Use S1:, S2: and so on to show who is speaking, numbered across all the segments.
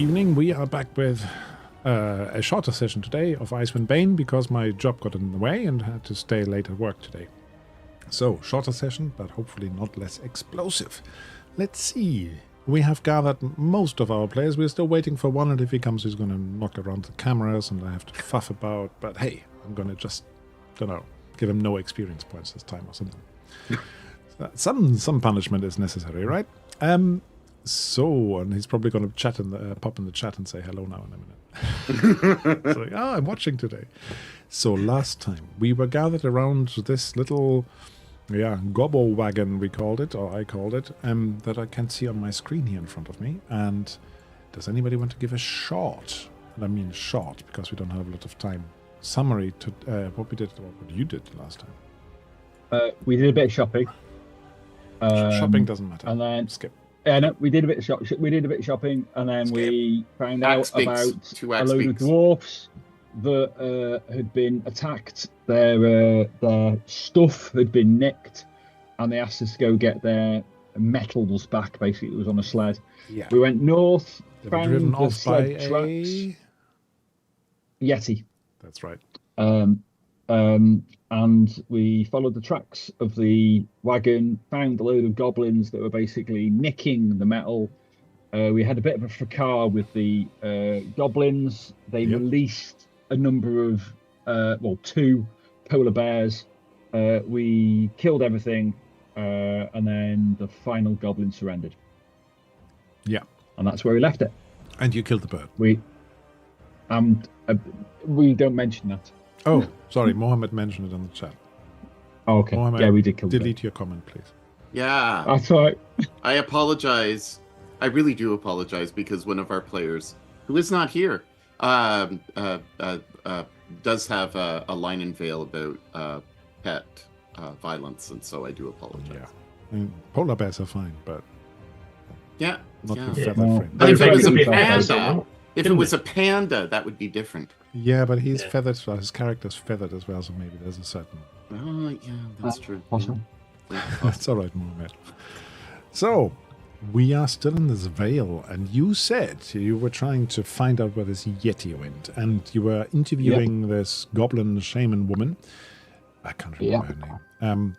S1: evening. We are back with a shorter session today of Icewind Bane because my job got in the way and had to stay late at work today. So, shorter session, but hopefully not less explosive. Let's see. We have gathered most of our players. We're still waiting for one, and if he comes, he's going to knock around the cameras and I have to fuff about. But hey, I'm going to just, don't know, give him no experience points this time or something. Some punishment is necessary, right? So, and he's probably going to chat pop in the chat and say hello now in a minute. So, I'm watching today. So last time we were gathered around this little, gobble wagon we called it, or I called it, that I can see on my screen here in front of me. And does anybody want to give a short, and I mean short because we don't have a lot of time, summary to what we did, or what you did last time?
S2: We did a bit of shopping.
S1: Shopping doesn't matter.
S2: And then
S1: skip.
S2: Yeah, no, we did a bit of shopping, and then we found out about a load of dwarves that had been attacked. Their stuff had been nicked, and they asked us to go get their metals back. Basically, it was on a sled. Yeah. We went north, found the sled tracks. Yeti.
S1: That's right.
S2: And we followed the tracks of the wagon, found a load of goblins that were basically nicking the metal. We had a bit of a fracas with the goblins. They released a number of, two polar bears. We killed everything, and then the final goblin surrendered.
S1: Yeah.
S2: And that's where we left it.
S1: And you killed the bird.
S2: We don't mention that.
S1: Oh, sorry, Mohammed mentioned it on the chat.
S2: Oh, okay.
S1: Mohammed,
S2: yeah, we did kill
S1: delete your comment, please.
S3: Yeah.
S2: That's right.
S3: I apologize. I really do apologize because one of our players, who is not here, does have a line in Veil about pet violence, and so I do apologize.
S1: Yeah. I mean, polar bears are fine, but
S3: not
S1: the feather friend.
S3: But if it was a panda, that would be different.
S1: Yeah, but he's feathered. Well, his character's feathered as well, so maybe there's a certain.
S3: Oh, yeah, that's true.
S2: Possible.
S3: Yeah.
S1: That's all right, Mohammed. So, we are still in this veil, and you said you were trying to find out where this yeti went, and you were interviewing this goblin shaman woman. I can't remember her name.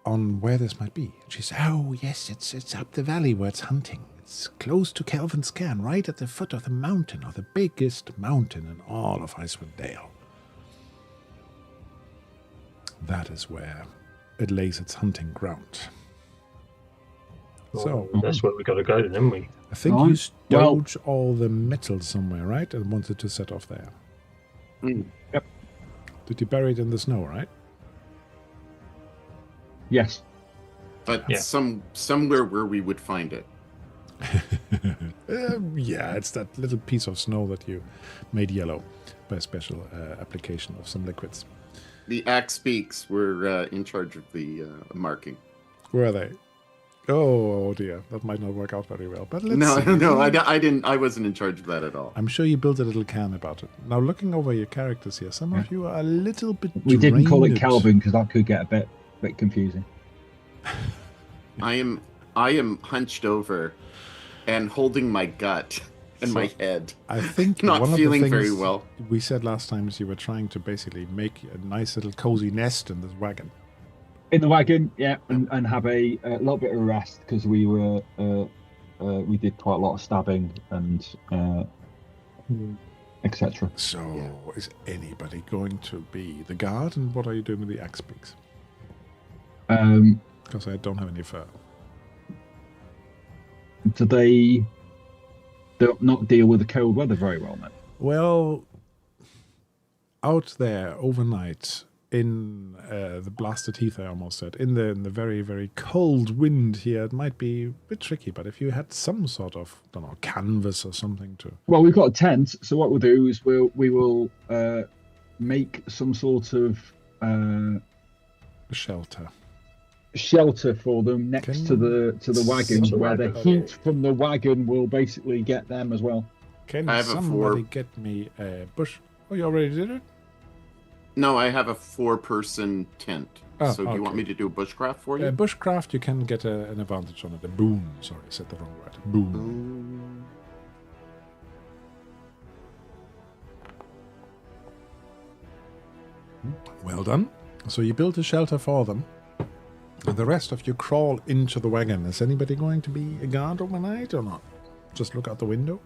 S1: On where this might be. She said, "Oh yes, it's up the valley where it's hunting. It's close to Kelvin's Cairn, right at the foot of the mountain, or the biggest mountain in all of Icewinddale. That is where it lays its hunting ground." So
S4: that's where we got to go, didn't we?
S1: I think you stowed all the metal somewhere, right? And wanted to set off there.
S2: Yep.
S1: Did you bury it in the snow, right?
S2: Yes.
S3: But somewhere where we would find it.
S1: It's that little piece of snow that you made yellow by a special application of some liquids.
S3: The axe beaks were in charge of the marking.
S1: Where are they? Oh dear, that might not work out very well. But let's see.
S3: No, I didn't. I wasn't in charge of that at all.
S1: I'm sure you built a little cairn about it. Now, looking over your characters here, some of you are a little bit.
S2: We didn't call it Kelvin because that could get a bit confusing.
S3: I am hunched over and holding my gut and my head.
S1: I think
S3: not
S1: one
S3: feeling
S1: of the things
S3: very well.
S1: We said last time is you were trying to basically make a nice little cozy nest in this wagon.
S2: In the wagon, and have a little bit of rest because we were we did quite a lot of stabbing and etc.
S1: So, is anybody going to be the guard, and what are you doing with the axe beaks? Because I don't have any fur.
S2: Do they not deal with the cold weather very well, then?
S1: Well, out there overnight in the blasted heath, I almost said, in the very, very cold wind here, it might be a bit tricky, but if you had some sort of, canvas or something to...
S2: Well, we've got a tent, so what we'll do is we will make some sort of... shelter for them next to the wagon, where the heat from the wagon will basically get them as well.
S1: Can somebody get me a bush? Oh, you already did it?
S3: No, I have a 4-person tent. So do you want me to do bushcraft for you?
S1: Bushcraft, you can get an advantage on it. A boon. Sorry, I said the wrong word. Boon. Well done. So you built a shelter for them. And the rest of you crawl into the wagon. Is anybody going to be a guard overnight or not? Just look out the window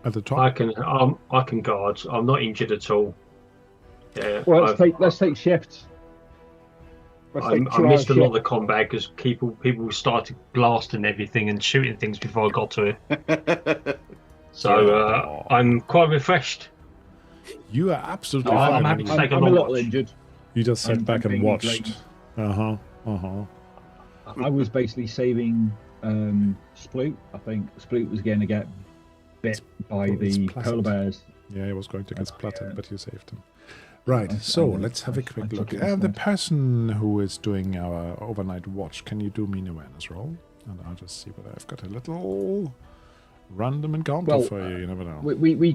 S1: at the top.
S4: I can guard. I'm not injured at all. Yeah.
S2: Well, let's take shifts.
S4: I missed a lot of the combat because people started blasting everything and shooting things before I got to it. So I'm quite refreshed.
S1: You are absolutely
S4: I'm
S1: fine.
S4: happy to take a
S2: I'm
S4: long
S2: a little
S4: watch.
S2: injured.
S1: You just sat back and watched.
S2: I was basically saving Sploot. I think Sploot was going to get bit by the polar bears.
S1: Yeah, he was going to get splattered, but you saved him. Right, so let's have a quick look. The person who is doing our overnight watch, can you do me an awareness roll? And I'll just see whether I've got a little random encounter for you. You never know.
S2: We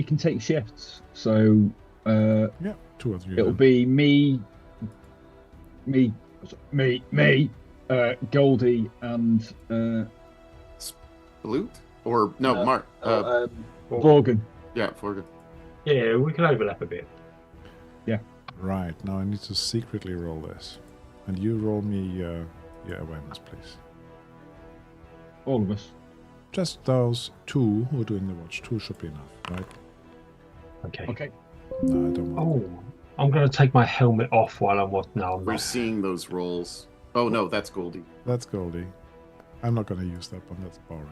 S2: can take shifts. So
S1: yeah, 2 of you.
S2: It'll be me, Goldie, and
S3: Sploot? Or no, Mark.
S2: Vorgan.
S3: Yeah, Vorgan.
S4: Yeah, we can overlap a bit.
S2: Yeah.
S1: Right, now I need to secretly roll this. And you roll me your awareness, please.
S2: All of us.
S1: Just those 2 who are doing the watch. 2 should be enough, right?
S4: Okay.
S1: No, I don't want.
S4: Oh, I'm going to take my helmet off while I'm watching. No, I'm
S3: We're
S4: not.
S3: seeing those rolls. Oh, no, that's Goldie.
S1: That's Goldie. I'm not going to use that one. That's boring.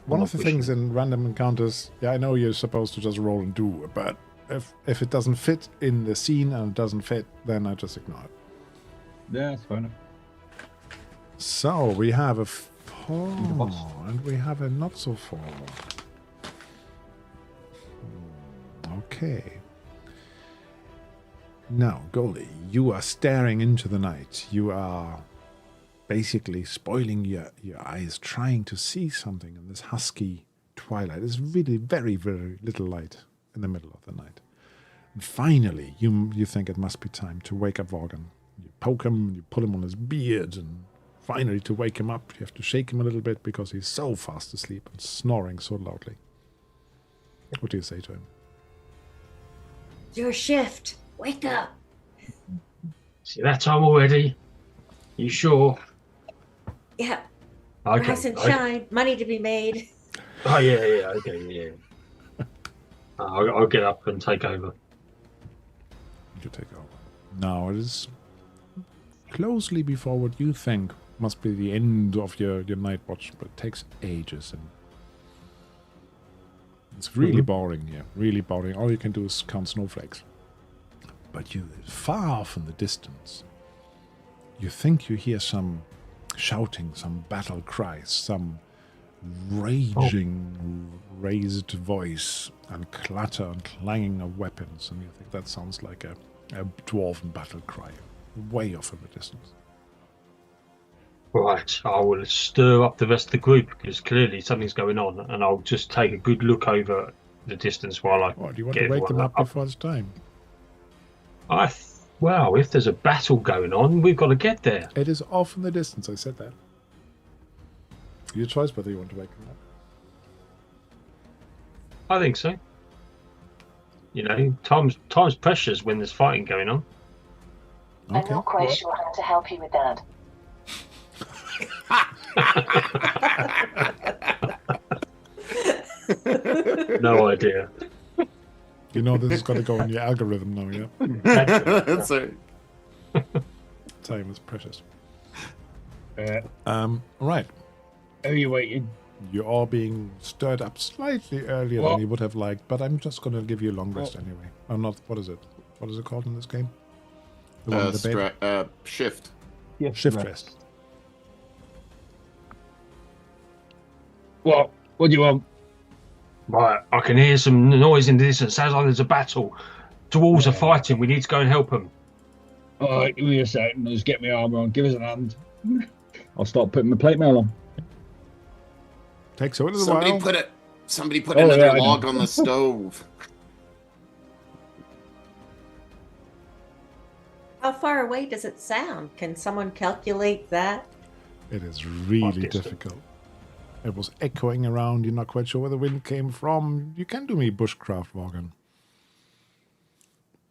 S1: One of the things in random encounters, yeah, I know you're supposed to just roll and do, but if it doesn't fit in the scene and it doesn't fit, then I just ignore it.
S2: Yeah, that's fine.
S1: So we have a 4 and we have a not so 4. Okay. Now, Goldie, you are staring into the night. You are basically spoiling your eyes, trying to see something in this husky twilight. There's really very, very little light in the middle of the night. And finally, you think it must be time to wake up Vorgan. You poke him, you pull him on his beard, and finally to wake him up, you have to shake him a little bit because he's so fast asleep and snoring so loudly. What do you say to him?
S5: It's your shift. Wake up.
S4: See that time already? You sure?
S5: Yeah.
S4: Okay.
S5: Rise and shine. Money to be made.
S4: Oh yeah. Okay, yeah. I'll get up and take over.
S1: You take over. Now it is closely before what you think must be the end of your night watch, but it takes ages and it's really boring here. Really boring. All you can do is count snowflakes. But you, far off in the distance, you think you hear some shouting, some battle cries, some raging raised voice and clatter and clanging of weapons, and you think that sounds like a dwarven battle cry, way off in the distance.
S4: Right, I will stir up the rest of the group because clearly something's going on, and I'll just take a good look over the distance while I
S1: do you want to wake them up before it's time?
S4: Well, if there's a battle going on, we've got to get there.
S1: It is off in the distance, I said that. Your choice whether you want to wake them up.
S4: I think so. You know, time's precious when there's fighting going on.
S1: Okay.
S6: I'm not quite sure how to help you with that.
S4: No idea.
S1: You know this is going to go in your algorithm now, yeah?
S3: That's right.
S1: Time is precious.
S2: Are
S1: Right.
S2: you waiting?
S1: You're all being stirred up slightly earlier than you would have liked, but I'm just going to give you a long rest anyway. I'm not. What is it? What is it called in this game? The one with the bed?
S3: Shift.
S2: Yeah,
S1: Shift rest.
S2: What do you want?
S4: Right, I can hear some noise in the distance. Sounds like there's a battle. Dwarves are fighting. We need to go and help them.
S2: All right, give me a second. I'll just get my armor on. Give us a hand. I'll start putting my plate mail on.
S1: Takes a little
S3: Somebody
S1: while.
S3: put another log on the stove.
S5: How far away does it sound? Can someone calculate that?
S1: It is really difficult. It was echoing around. You're not quite sure where the wind came from. You can do me bushcraft, Morgan.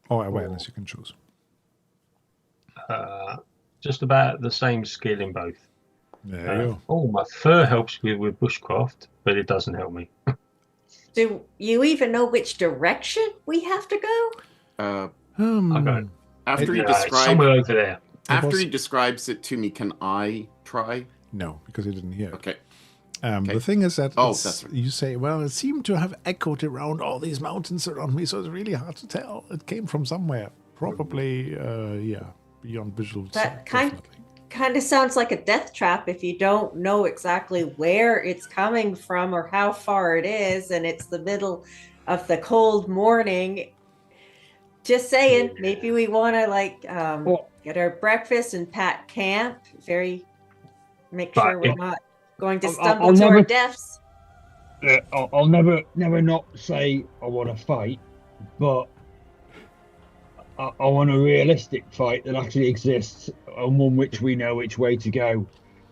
S1: Or awareness, you can choose.
S4: Just about the same skill in both.
S1: There you go.
S4: Oh, my fur helps me with bushcraft, but it doesn't help me.
S5: Do you even know which direction we have to go?
S4: I don't.
S3: After he
S4: It's somewhere over there.
S3: After he describes it to me, can I try?
S1: No, because you didn't hear it.
S3: Okay.
S1: The thing is that
S3: that's right.
S1: you say, well, it seemed to have echoed around all these mountains around me, so it's really hard to tell. It came from somewhere. Probably, beyond visual
S5: That
S1: sight,
S5: kind of sounds like a death trap if you don't know exactly where it's coming from or how far it is, and it's the middle of the cold morning. Just saying, maybe we want to get our breakfast and pack camp. Make sure we're not going to stumble to our deaths.
S2: I'll never not say I want to fight, but I want a realistic fight that actually exists and one which we know which way to go.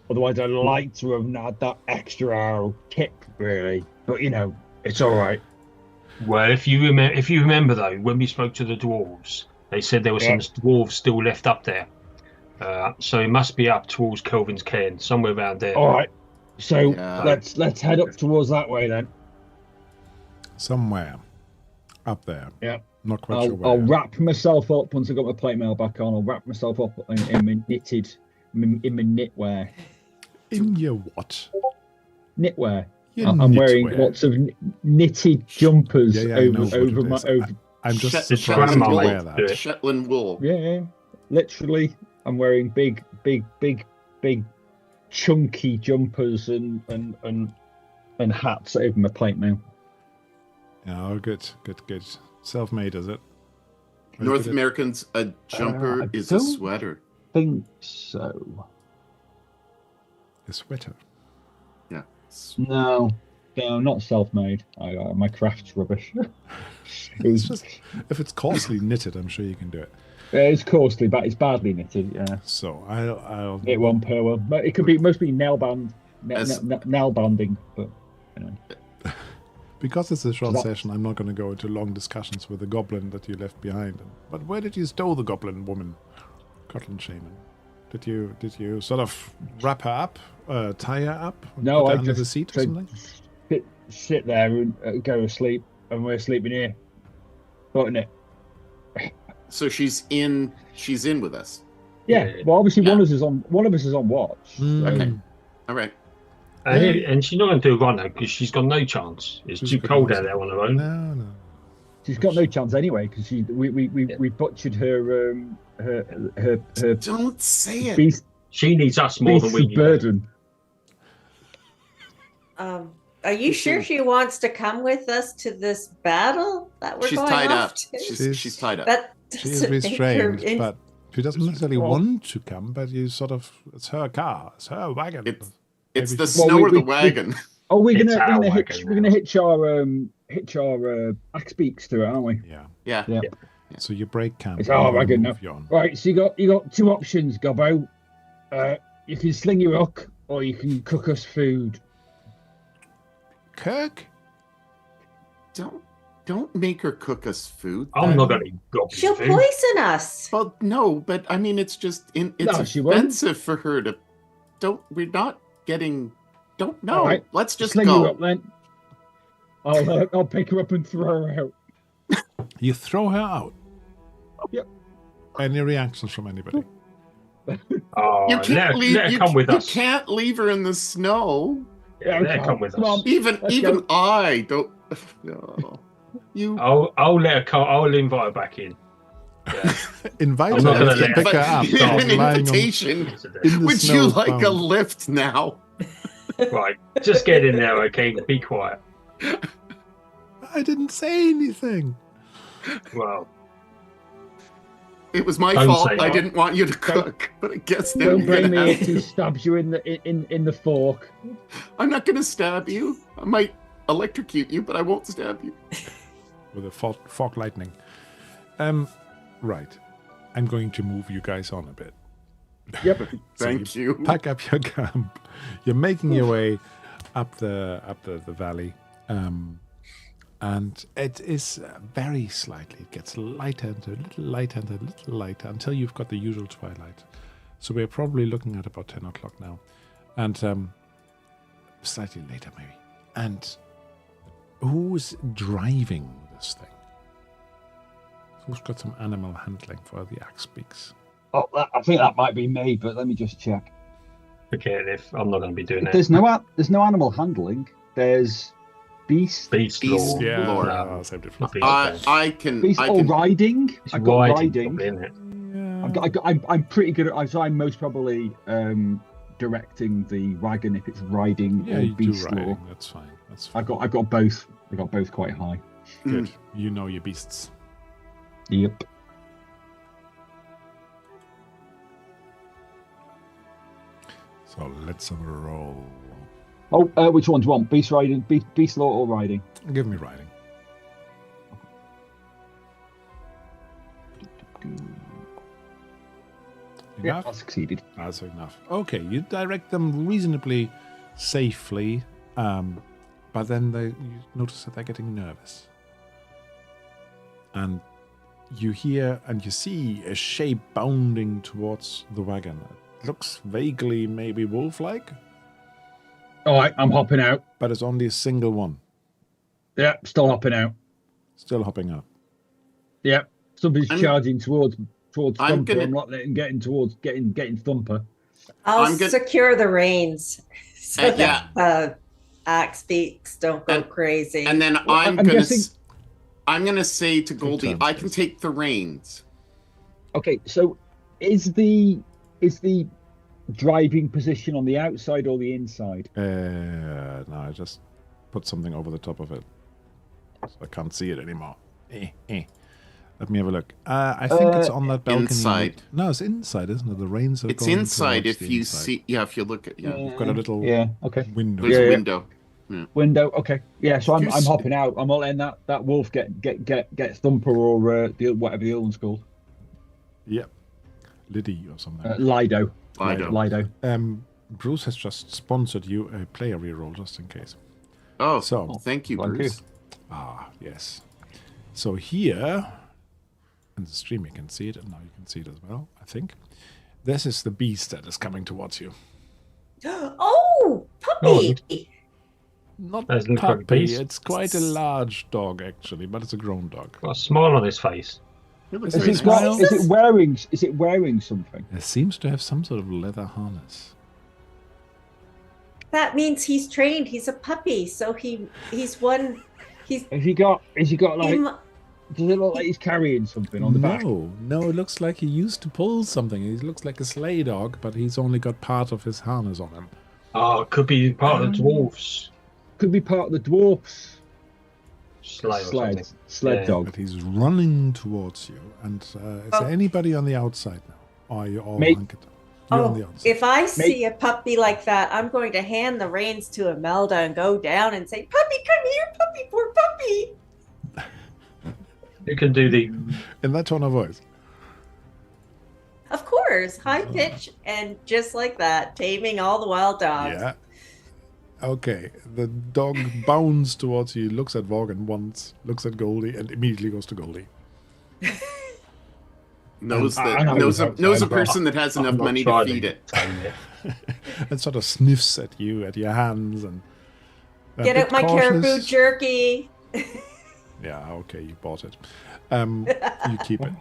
S2: Otherwise, I'd like to have had that extra arrow kick, really. But it's all right.
S4: Well, if you remember though, when we spoke to the dwarves, they said there were some dwarves still left up there. So it must be up towards Kelvin's Cairn, somewhere around there.
S2: All right. So let's head up towards that way then.
S1: Somewhere up there.
S2: Yeah.
S1: Not quite sure where.
S2: I'll wrap myself up once I got my plate mail back on. I'll wrap myself up in my knitwear.
S1: In your what?
S2: Knitwear. I'm wearing lots of knitted jumpers over my.
S1: I'm just surprised you wear that.
S3: Shetland wool.
S2: Yeah. Literally, I'm wearing big, chunky jumpers and hats over my plate mail.
S1: Oh, good. Self-made, is it?
S3: North Americans, a jumper is a sweater.
S2: Think so.
S1: A sweater.
S3: Yeah.
S2: No, not self-made. My craft's rubbish.
S1: It's just, if it's coarsely knitted, I'm sure you can do it.
S2: It's coarsely, but it's badly knitted. Yeah.
S1: So I'll.
S2: It won't pair well, but it could be mostly nail banding, but.
S1: Because it's a short session, I'm not going to go into long discussions with the goblin that you left behind. But where did you stow the goblin woman, goblin shaman? Did you sort of wrap her up, tie her up,
S2: no,
S1: put her
S2: I
S1: under
S2: just
S1: the seat or something?
S2: Sit there and go to sleep, and we're sleeping here, wasn't it?
S3: So she's in with us.
S2: Yeah. Well, obviously one of us is on watch. So.
S3: Okay. All right.
S4: And she's not going to do a run though, because she's got no chance. It's too cold out there on her own.
S1: No.
S2: She's got no chance anyway, because we butchered her.
S3: Don't say it.
S2: Beast,
S4: she needs us more than we need.
S2: Burden.
S5: Are you sure she wants to come with us to this battle that we're going
S3: tied
S5: off
S3: up.
S5: to?
S3: She's tied up.
S1: She is restrained, but she doesn't necessarily want to come. But it's her car, it's her wagon.
S3: It's the snow or the wagon.
S2: We're gonna hitch our axe beaks to it, aren't we?
S3: Yeah.
S1: So you break camp.
S2: It's our wagon now. Right. So you got two options, Gobbo. You can sling your hook, or you can cook us food.
S1: Kirk,
S3: don't make her cook us food.
S4: I'm not going to go.
S5: She'll poison us.
S3: Well, no, but I mean, it's just it's offensive for her to. We're not getting. Don't know. Right. Let's just
S2: sling
S3: go.
S2: Her up, then. I'll pick her up and throw her out.
S1: You throw her out.
S2: Yep.
S1: Any reactions from anybody?
S3: You can't
S4: let her come with us.
S3: You can't leave her in the snow.
S4: Yeah, let her come with us.
S3: Even I don't. No.
S4: I'll let her come. I'll invite her back in. Yeah.
S1: Invite her to pick her up.
S3: An invitation. Would you like a lift now?
S4: Right, just get in there, okay? Be quiet.
S1: I didn't say anything.
S4: Well,
S3: it was my fault. I didn't want you to cook, but I guess
S2: don't bring me if he stabs you in the fork.
S3: I'm not going to stab you. I might electrocute you, but I won't stab you.
S1: With a fog lightning. Right. I'm going to move you guys on a bit.
S2: Yep.
S3: Thank you.
S1: Pack up your camp. You're making your way up the valley, and And it is very slightly. It gets lighter and a little lighter and a little lighter until you've got the usual twilight. So we're probably looking at about 10 o'clock now. And slightly later maybe. And who's driving this thing? Who's got some animal handling for the axe speaks?
S2: Oh, I think that might be me, but let me just check.
S4: Okay, if I'm not going to be doing
S2: There's no animal handling. There's beast
S4: law.
S1: Yeah,
S3: lore.
S1: no, same difference.
S3: I can.
S2: Beast
S3: I
S2: or
S3: can.
S2: riding.
S4: It's
S2: I got
S4: riding.
S2: riding. I'm pretty good at. So I'm most probably directing the wagon if it's riding
S1: Yeah,
S2: or
S1: you do
S2: beast
S1: riding.
S2: law.
S1: That's fine. That's fine.
S2: I got both. I got both quite high.
S1: Good. You know your beasts.
S2: Yep.
S1: So let's have a roll.
S2: Oh, which one do you want? Beast riding, beast law, or riding?
S1: Give me riding.
S2: Yeah,
S1: Enough?
S2: I succeeded.
S1: That's enough. Okay, you direct them reasonably safely, but then you notice that they're getting nervous. And you hear and you see a shape bounding towards the wagon. It looks vaguely maybe wolf-like,
S2: All right, I'm hopping out.
S1: but it's only a single one.
S2: Yeah, still hopping out.
S1: Still hopping up.
S2: Yeah, somebody's
S3: I'm-
S2: charging towards
S3: I'm
S2: Thumper.
S3: gonna-
S2: I'm not letting getting towards getting Thumper.
S5: I'll
S3: I'm good-
S5: secure the reins so
S3: yeah.
S5: that axe beaks don't go
S3: And-
S5: crazy.
S3: And then
S2: I'm
S3: I'm
S2: guessing-
S3: gonna say to Goldie,
S1: turns,
S3: I can
S1: please.
S3: take the reins.
S2: Okay, so is the driving position on the outside or the inside?
S1: No, I just put something over the top of it. So I can't see it anymore. Let me have a look. I think it's on that balcony.
S3: Inside.
S1: No, it's inside, isn't it? The reins are
S3: It's
S1: going
S3: inside
S1: towards
S3: if
S1: the
S3: you
S1: inside.
S3: see. Yeah, if you look at. Yeah,
S1: You've got a little
S2: Yeah. Okay.
S1: window.
S3: there's
S2: Yeah,
S3: a
S2: yeah.
S3: window.
S2: Window. Okay. Yeah. So I'm
S3: Excuse-
S2: hopping out. I'm not letting that wolf get Thumper or whatever the other one's called.
S1: Yep. Liddy or something.
S2: Lido.
S3: Lido.
S2: Lido.
S1: Bruce has just sponsored you a player reroll just in case.
S3: Oh,
S1: So-
S3: thank you,
S2: Thank you.
S3: Bruce.
S1: Ah, yes. So here, in the stream you can see it, and now you can see it as well, I think. This is the beast that is coming towards you.
S5: Oh, puppy!
S1: Not
S4: Doesn't look like a
S1: puppy,
S4: beast.
S1: it's quite a large dog actually, but it's a grown dog.
S4: Got a smile on his face.
S3: It looks
S1: Is
S3: very
S1: it
S3: nice.
S1: wild?
S2: Is it wearing something?
S1: It seems to have some sort of leather harness.
S5: That means he's trained. He's a puppy, so he's one. He's
S2: Has he got like?
S5: he mu-
S2: Does it look like he's carrying something on the back?
S1: No, it looks like he used to pull something. He looks like a sleigh dog, but he's only got part of his harness on him.
S4: Oh, it could be part of the dwarves.
S2: Could be part of the dwarfs.
S4: Sled.
S2: Sled
S4: Yeah.
S2: dog.
S1: But he's running towards you. And is there anybody on the outside now? Or are you all
S2: Me.
S1: hunkered? You're on the
S5: Oh,
S1: outside.
S5: if I see a puppy like that, I'm going to hand the reins to Imelda and go down and say, "Puppy, come here, puppy, poor puppy."
S4: You can do the.
S1: In that tone of voice.
S5: Of course, high pitch and just like that, taming all the wild dogs.
S1: Yeah. Okay. The dog bounds towards you, looks at Vorgan once, looks at Goldie, and immediately goes to Goldie.
S3: Knows
S2: I
S3: that
S2: know
S3: knows
S2: it's
S3: a
S2: outside, but
S3: person that has enough
S4: I'm not
S3: money to
S4: trying
S3: feed it.
S1: And sort of sniffs at you, at your hands, and a
S5: Get
S1: bit
S5: out my
S1: cautious.
S5: caribou jerky.
S1: Yeah, okay, you bought it. You keep it.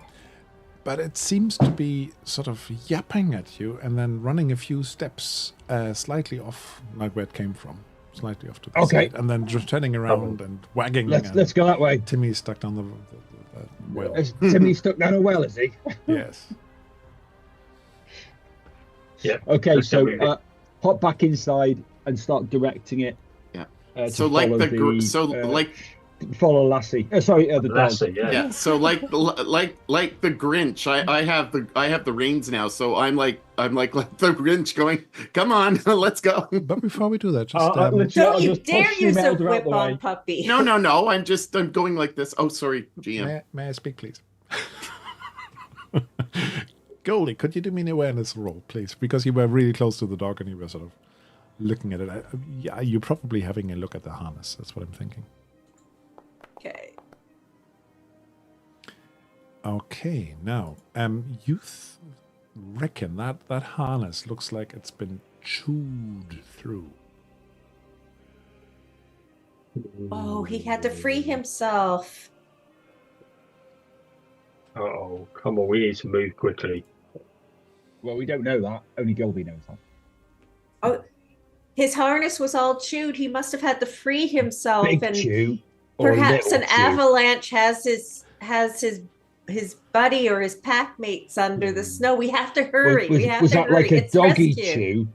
S1: But it seems to be sort of yapping at you and then running a few steps slightly off, like where it came from. Slightly off to the
S2: Okay.
S1: side. And then just turning around and wagging. and
S2: Let's go that way.
S1: Timmy's stuck down the well.
S2: Is Timmy stuck down a well? Is he?
S1: Yes.
S4: Yeah.
S2: Okay,
S4: Let's
S2: so
S4: go with it.
S2: hop back inside and start directing it.
S3: Yeah.
S2: To
S3: So like
S2: follow follow Lassie. Sorry, the dog.
S4: That's it, yeah.
S3: Yeah, so like the Grinch, I have the reins now, so I'm like the Grinch going, come on, let's go.
S1: But before we do that, just
S2: literally-
S5: Don't
S2: I'll
S5: you
S2: just
S5: dare
S2: push
S5: use a
S2: Imelda out
S5: whip
S2: the way.
S5: on puppy.
S3: No, I'm going like this. Oh, sorry, GM.
S1: may I speak, please? Goldie, could you do me an awareness roll, please? Because you were really close to the dog and you were sort of looking at it. Yeah, you're probably having a look at the harness. That's what I'm thinking. Okay, now, you reckon that harness looks like it's been chewed through.
S5: Oh, he had to free himself.
S4: Oh, come on, we need to move quickly.
S2: Well, we don't know that. Only Gilby knows that.
S5: Oh, his harness was all chewed. He must have had to free himself.
S2: Big
S5: and
S2: chew.
S5: Perhaps an
S2: chew.
S5: avalanche has his buddy or his pack mates under the snow. We have to hurry.
S2: Was that like a doggy chew?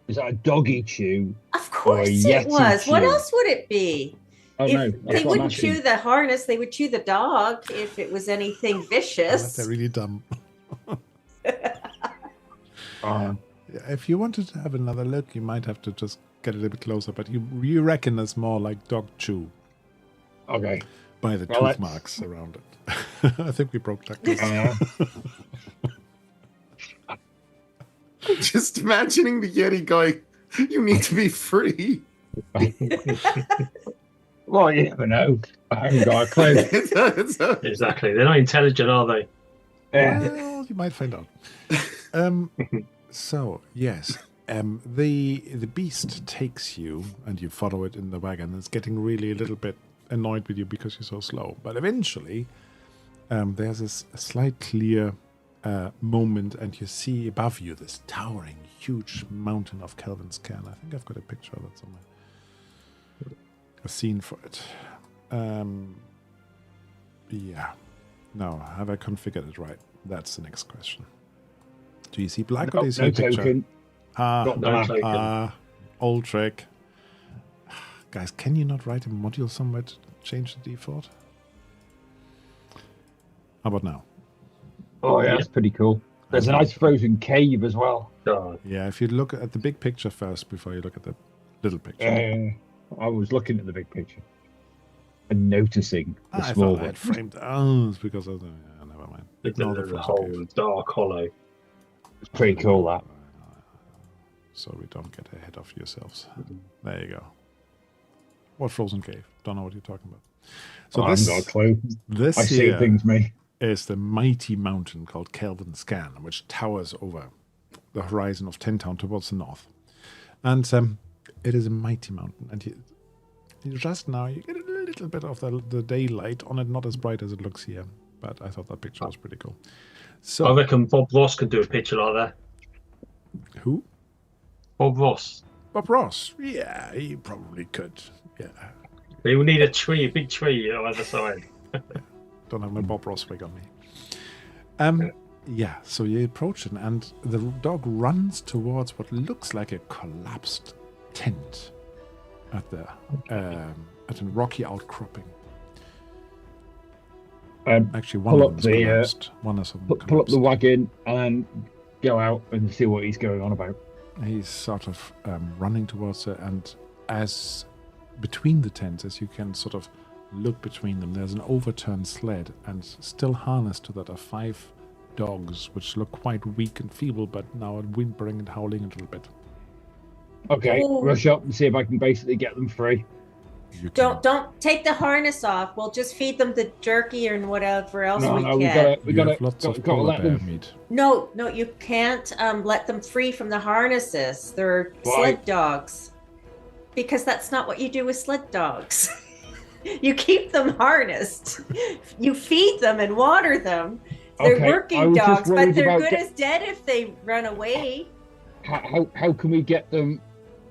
S2: Was that a doggy chew?
S5: Of course it was. Chew? What else would it be?
S2: Oh, no.
S5: They wouldn't chew the harness. They would chew the dog if it was anything vicious.
S1: They're really dumb. If you wanted to have another look, you might have to just get a little bit closer. But you reckon it's more like dog chew.
S2: Okay.
S1: By the tooth marks around it. I think we broke that case.
S3: Just imagining the Yeti going, you need to be free.
S2: Well, you never know. I haven't got a clue.
S4: Exactly. They're not intelligent, are they?
S1: Well, you might find out. So, yes. The beast takes you, and you follow it in the wagon. It's getting really a little bit annoyed with you because you're so slow. But eventually, there's a slight clear moment, and you see above you this towering, huge mountain of Kelvin's Cairn. I think I've got a picture of it somewhere. A scene for it. Yeah. No, have I configured it right? That's the next question. Do you see black or do you see a picture? Old trick. Guys, can you not write a module somewhere to change the default? How about now?
S2: Oh, yeah, that's pretty cool. There's a nice frozen cave as well.
S1: Yeah, if you look at the big picture first before you look at the little picture.
S2: I was looking at the big picture and noticing the small one.
S1: I had framed it's because of the... never mind.
S4: Ignore the whole dark hollow.
S2: It's pretty cool, that.
S1: So we don't get ahead of yourselves. There you go. What frozen cave? Don't know what you're talking about. So
S2: I haven't got a clue.
S1: This
S2: I see things, mate.
S1: Is the mighty mountain called Kelvin's Cairn, which towers over the horizon of Tentown towards the north. And it is a mighty mountain. And you just now, you get a little bit of the daylight on it, not as bright as it looks here. But I thought that picture was pretty cool. So
S4: I reckon Bob Ross could do a picture like that.
S1: Who?
S4: Bob Ross.
S1: Bob Ross. Yeah, he probably could. Yeah.
S4: But you need a big tree on either side.
S1: Don't have no Bob Ross wig on me. Yeah, so you approach it, and the dog runs towards what looks like a collapsed tent at a rocky outcropping. Actually, one of them is collapsed.
S2: Pull up the wagon and go out and see what he's going on about.
S1: He's sort of running towards it, and as between the tents, as you can sort of look between them, there's an overturned sled, and still harnessed to that are 5 dogs, which look quite weak and feeble, but now are whimpering and howling a little bit.
S2: Okay, rush up and see if I can basically get them free.
S5: Don't take the harness off. We'll just feed them the jerky and whatever else we
S2: can.
S1: We got to let them. Meat.
S5: No, you can't let them free from the harnesses. They're sled dogs. Because that's not what you do with sled dogs. You keep them harnessed. You feed them and water them. They're working dogs, but they're good as dead if they run away.
S2: How can we get them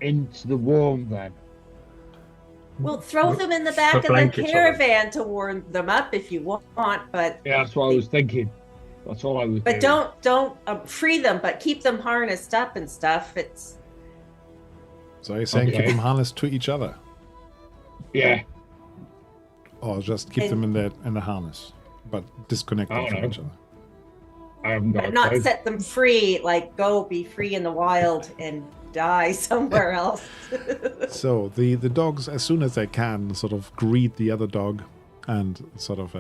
S2: into the warm then?
S5: Well, throw them in the back of the caravan to warm them up if you want, but...
S2: Yeah, that's what I was thinking. That's all I was
S5: But doing. don't free them, but keep them harnessed up and stuff. It's...
S1: So you're saying keep them harnessed to each other?
S2: Yeah.
S1: Or just keep them in the harness, but disconnect them from each other?
S2: I haven't got
S5: not set them free, like go be free in the wild and die somewhere else.
S1: So the dogs, as soon as they can, sort of greet the other dog and sort of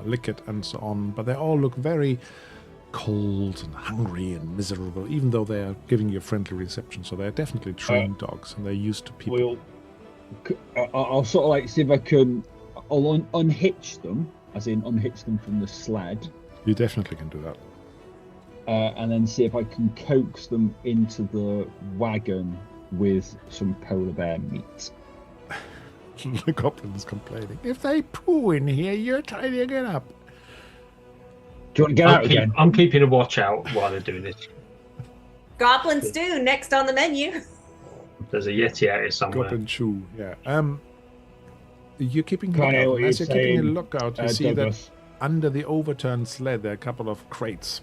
S1: lick it and so on, but they all look very cold and hungry and miserable, even though they are giving you a friendly reception. So they're definitely trained dogs, and they're used to people.
S2: I'll sort of like see if I can unhitch them as in unhitch them from the sled.
S1: You definitely can do that.
S2: And then see if I can coax them into the wagon with some polar bear meat.
S1: The goblin is complaining. If they poo in here, you're tidying it up.
S2: Do you want to get out again?
S4: I'm keeping a watch out while they're doing this.
S5: Goblin stew next on the menu.
S4: There's a yeti out here somewhere.
S1: Goblin chew, yeah. You're keeping
S2: Can't hear
S1: lookout.
S2: what
S1: As
S2: you're
S1: you're keeping a
S2: saying,
S1: lookout, you see
S2: Douglas.
S1: that under the overturned sled there are a couple of crates.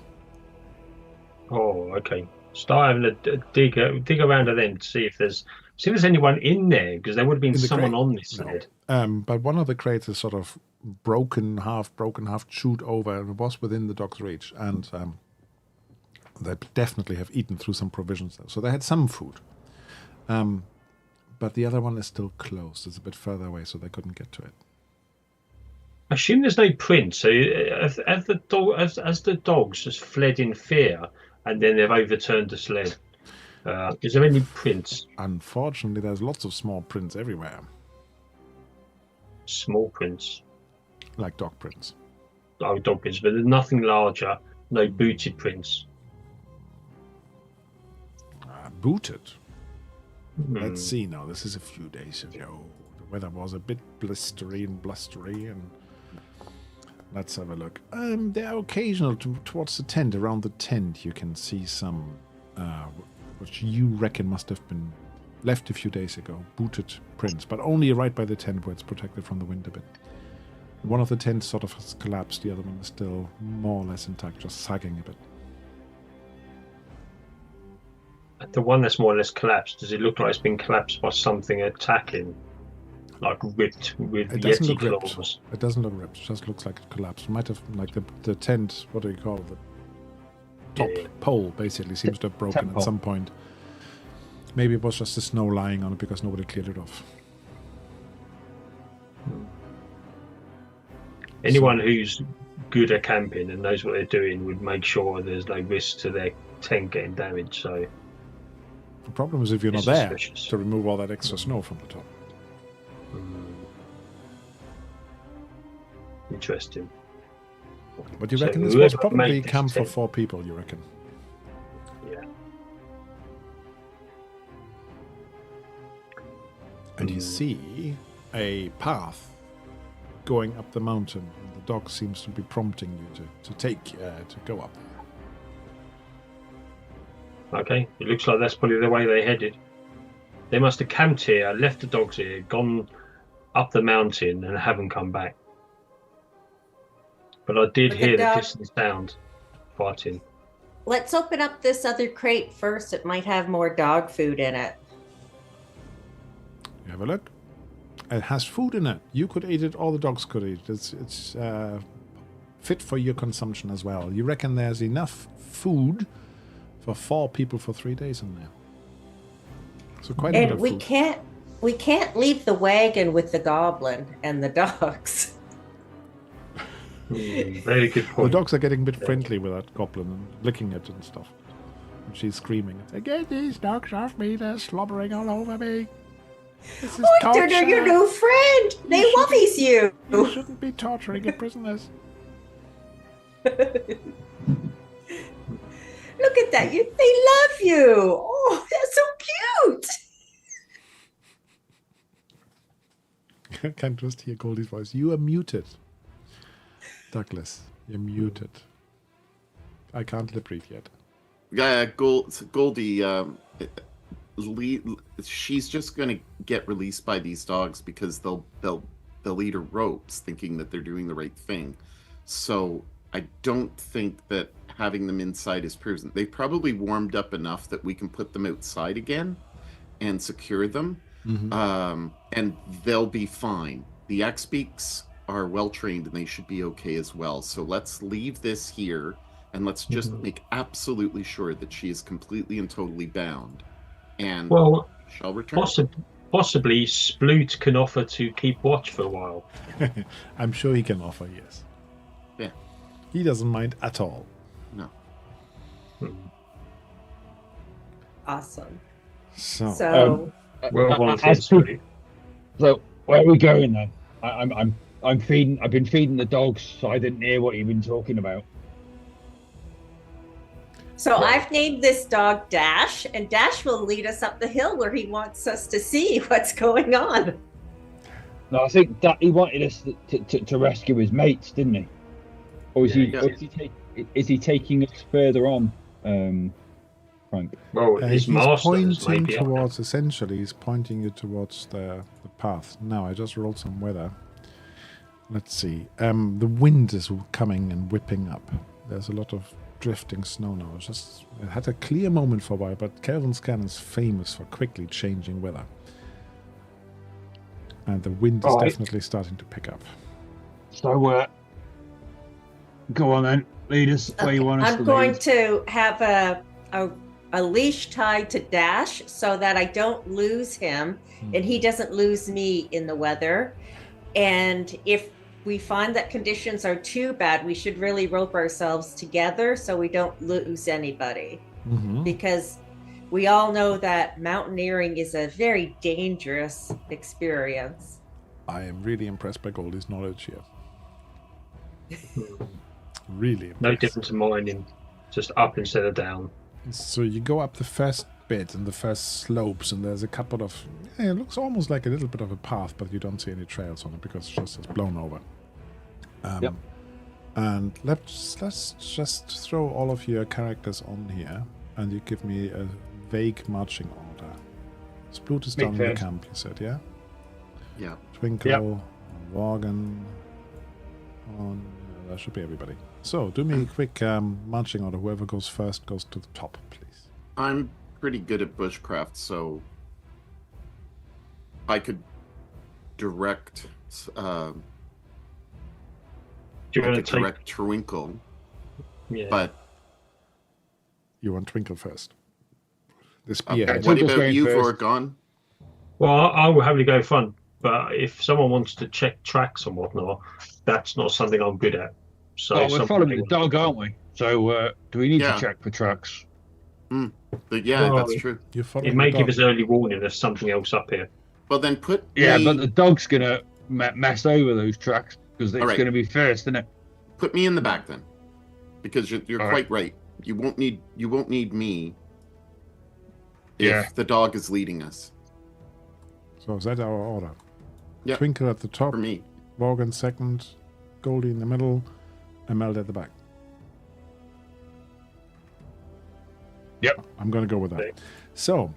S4: Oh, okay. Start having a dig around at them to see if there's anyone in there, because there would have been someone on this sled.
S1: But one of the crates is sort of broken, half chewed over, and it was within the dog's reach, and they definitely have eaten through some provisions there. So they had some food. But the other one is still closed. It's a bit further away, so they couldn't get to it.
S4: I assume there's no prints. So as the dogs just fled in fear, and then they've overturned the sled. Is there any prints?
S1: Unfortunately, there's lots of small prints everywhere.
S4: Small prints?
S1: Like dog prints.
S4: Oh, dog prints, but there's nothing larger. No booted prints.
S1: Booted? Let's see now. This is a few days ago. The weather was a bit blistery and blustery, and let's have a look. There are occasional towards the tent. Around the tent, you can see some, which you reckon must have been left a few days ago. Booted prints, but only right by the tent where it's protected from the wind a bit. One of the tents sort of has collapsed. The other one is still more or less intact, just sagging a bit.
S4: The one that's more or less collapsed, does it look like it's been collapsed by something attacking? Like ripped with yeti claws?
S1: It doesn't look ripped. It just looks like it collapsed. It might have, like the tent, what do you call it? The top pole basically seems to have broken at some point. Maybe it was just the snow lying on it because nobody cleared it off.
S4: Anyone who's good at camping and knows what they're doing would make sure there's no risk to their tent getting damaged. So
S1: the problem is if you're not there to remove all that extra snow from the top.
S4: Interesting.
S1: But you reckon this was probably camp for 4 people, you reckon?
S4: Yeah.
S1: And you see a path going up the mountain. And the dog seems to be prompting you to go up there.
S4: Okay, it looks like that's probably the way they headed. They must have camped here, left the dogs here, gone up the mountain, and haven't come back. But I did hear the distant sound fighting.
S5: Let's open up this other crate first. It might have more dog food in it.
S1: You have a look. It has food in it. You could eat it. All the dogs could eat it. It's fit for your consumption as well. You reckon there's enough food for 4 people for 3 days in there? So quite a bit of food.
S5: And we can't leave the wagon with the goblin and the dogs.
S4: Very good point.
S1: The dogs are getting a bit friendly with that goblin and licking it and stuff. And she's screaming, "Get these dogs off me! They're slobbering all over me! This is torture!
S5: They're your new friend! They lovies you!
S1: You shouldn't be torturing your prisoners."
S5: Look at that! They love you! Oh, that's so cute!
S1: I can just hear Goldie's voice. You are muted. Douglas, you're muted. I can't lip read yet.
S3: Goldie, she's just going to get released by these dogs because they'll eat her ropes, thinking that they're doing the right thing. So I don't think that having them inside is proven. They probably warmed up enough that we can put them outside again and secure them, and they'll be fine. The X-Beaks are well trained and they should be okay as well. So let's leave this here and let's just make absolutely sure that she is completely and totally bound. And shall return.
S4: Possibly Sploot can offer to keep watch for a while.
S1: I'm sure he can offer, yes.
S3: Yeah.
S1: He doesn't mind at all.
S3: No.
S5: Awesome.
S2: So
S4: where are we going then?
S2: I'm I've been feeding the dogs, so I didn't hear what you've been talking about.
S5: So I've named this dog Dash, and Dash will lead us up the hill where he wants us to see what's going on.
S2: No, I think that he wanted us to rescue his mates, didn't he? Or is he taking us further on, Frank?
S4: Well,
S1: he's pointing
S4: maybe
S1: towards, essentially, he's pointing you towards the path. Now, I just rolled some weather. Let's see. The wind is coming and whipping up. There's a lot of drifting snow now. It had a clear moment for a while, but Kelvin's Cairn is famous for quickly changing weather. And the wind is definitely starting to pick up.
S2: So, go on then. Lead us where you want us to lead.
S5: I'm going to have a leash tied to Dash so that I don't lose him and he doesn't lose me in the weather. And if we find that conditions are too bad, we should really rope ourselves together so we don't lose anybody. Because we all know that mountaineering is a very dangerous experience.
S1: I am really impressed by Goldie's knowledge here. Really impressed.
S4: No difference in mine, in just up instead of down.
S1: So you go up the first bit and the first slopes, and there's a couple of... it looks almost like a little bit of a path, but you don't see any trails on it because it's blown over.
S2: Yep.
S1: And let's just throw all of your characters on here, and you give me a vague marching order. Sploot is down in the camp, you said, yeah?
S3: Yeah.
S1: Twinkle, Worgen, that should be everybody. So, do me a quick marching order. Whoever goes first goes to the top, please.
S3: I'm pretty good at bushcraft, so I could direct. Direct Twinkle.
S4: Yeah.
S3: But
S1: you want Twinkle first. The spear.
S3: Okay. What about you, Vorgon?
S4: Well, I will happily go front, but if someone wants to check tracks and whatnot, that's not something I'm good at. So
S2: we're following the dog, aren't we? So do we need to check for tracks?
S3: That's true.
S4: It may give us early warning there's something else up here.
S3: Well, then put.
S2: But the dog's gonna mess over those tracks because it's gonna be first, isn't it?
S3: Put me in the back then, because you're quite right. You won't need me if the dog is leading us.
S1: So is that our order?
S3: Yeah.
S1: Twinkle at the top.
S3: For me.
S1: Worgen second. Goldie in the middle. And Meld at the back.
S2: Yep.
S1: I'm going to go with that. So,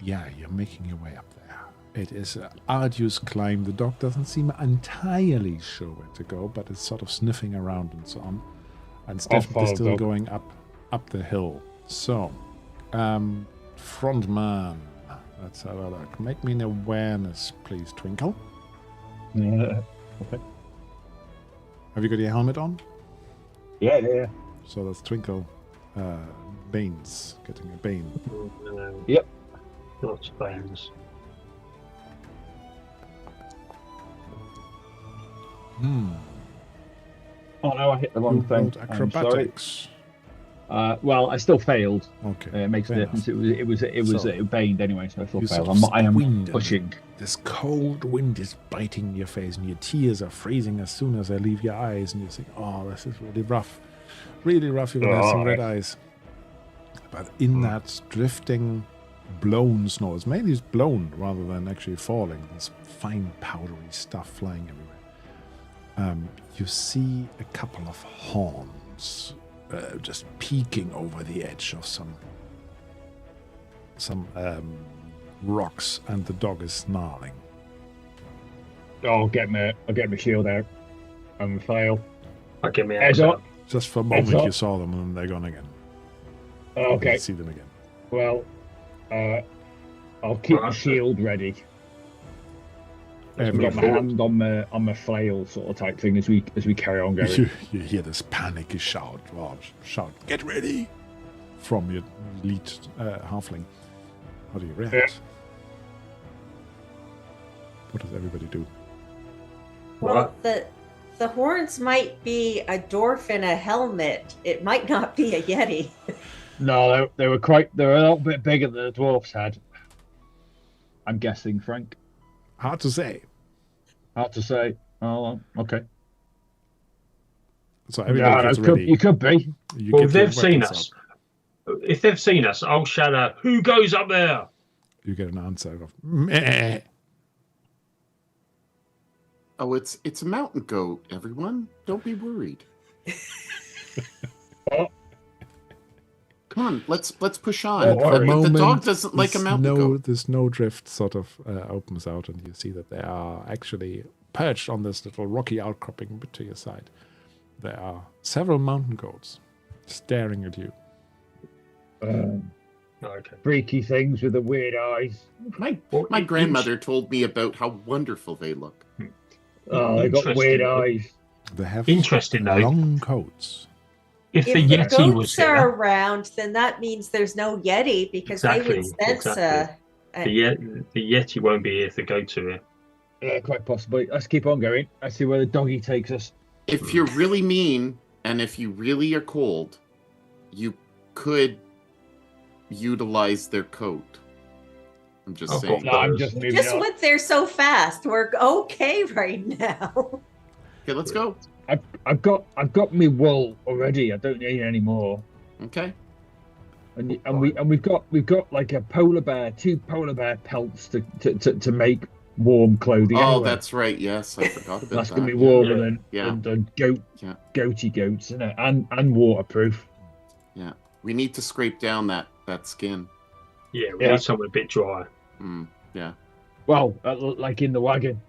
S1: yeah, you're making your way up there. It is an arduous climb. The dog doesn't seem entirely sure where to go, but it's sort of sniffing around and so on. And it's definitely still going up the hill. So, front man. Let's have a look. Make me an awareness, please, Twinkle.
S2: Yeah. Okay.
S1: Have you got your helmet on?
S2: Yeah.
S1: So that's Twinkle. Bane's getting a Bane.
S2: Yep.
S4: Lots of Banes.
S2: Oh no, I hit the wrong thing.
S1: Acrobatics.
S2: Well, I still failed.
S1: Okay.
S2: It makes a difference. It was baned anyway, so I still failed. I am pushing.
S1: This cold wind is biting your face, and your tears are freezing as soon as they leave your eyes, and you think, "Oh, this is really rough, really rough." You're gonna have some red eyes. But in that drifting, blown snow, it's mainly blown rather than actually falling. This fine powdery stuff flying everywhere. You see a couple of horns. Just peeking over the edge of some rocks, and the dog is snarling.
S2: I'll get my shield out and fail.
S4: I'll get my axe out.
S1: Just for a moment you saw them and they're gone again.
S2: Okay.
S1: See them again.
S2: Well, I'll keep the shield ready. I've got my hand on my flail sort of type thing as we carry on going.
S1: You hear this panicky shout, "Get ready!" from your lead halfling. How do you react?
S2: Yeah.
S1: What does everybody do?
S5: Well, the horns might be a dwarf in a helmet. It might not be a yeti.
S2: No, they were a little bit bigger than the dwarfs had. I'm guessing, Frank.
S1: Hard to say.
S2: Oh, okay.
S1: So everybody gets ready.
S2: You could be.
S4: Well, if they've seen us, I'll shout out, "Who goes up there?"
S1: You get an answer of meh.
S3: Oh, it's a mountain goat, everyone. Don't be worried. Come on, let's push on. The dog doesn't like a mountain goat.
S1: The snowdrift sort of opens out, and you see that they are actually perched on this little rocky outcropping to your side. There are several mountain goats staring at you.
S2: Freaky things with the weird eyes.
S3: My grandmother told me about how wonderful they look.
S2: Oh, they got weird eyes.
S1: They have
S4: interesting
S1: long coats.
S4: If the
S5: the
S4: yeti
S5: goats
S4: was
S5: are
S4: here,
S5: around, then that means there's no yeti because they would sense
S4: the yeti won't be here if the goats are here.
S2: Yeah, quite possibly. Let's keep on going. Let's see where the doggy takes us.
S3: If you're really mean and if you really are cold, you could utilize their coat. I'm just saying.
S2: No, I'm just moving
S5: just
S2: on.
S5: went there so fast. We're okay right now.
S3: Okay, let's go.
S2: I've got me wool already. I don't need any more.
S3: Okay.
S2: And we've got like a polar bear, 2 polar bear pelts to make warm clothing.
S3: Oh,
S2: anyway.
S3: That's right. Yes, I forgot about
S2: That's
S3: that.
S2: gonna be warmer than goaty goats, isn't it? And waterproof.
S3: Yeah, we need to scrape down that skin.
S4: Yeah, we need something a bit drier.
S3: Yeah.
S2: Well, like in the wagon.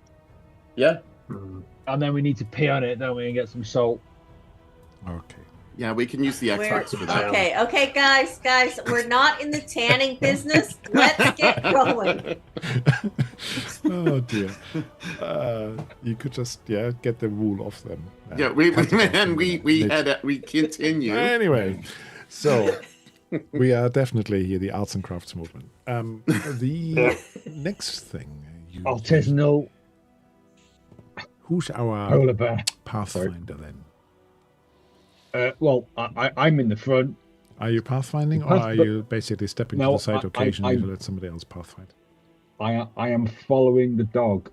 S3: Yeah.
S2: And then we need to pee on it, don't we, and get some salt.
S1: Okay.
S3: Yeah, we can use the Xbox for that.
S5: Okay, guys, we're not in the tanning business. Let's get going.
S1: Oh dear. You could just get the wool off them.
S3: Yeah, we continue.
S1: Anyway, so we are definitely the arts and crafts movement. The next thing
S2: artisanal.
S1: Who's our
S2: polar bear
S1: pathfinder then?
S2: Well, I'm in the front.
S1: Are you pathfinding, or are you basically stepping to the side occasionally to let somebody else pathfind?
S2: I am following the dog.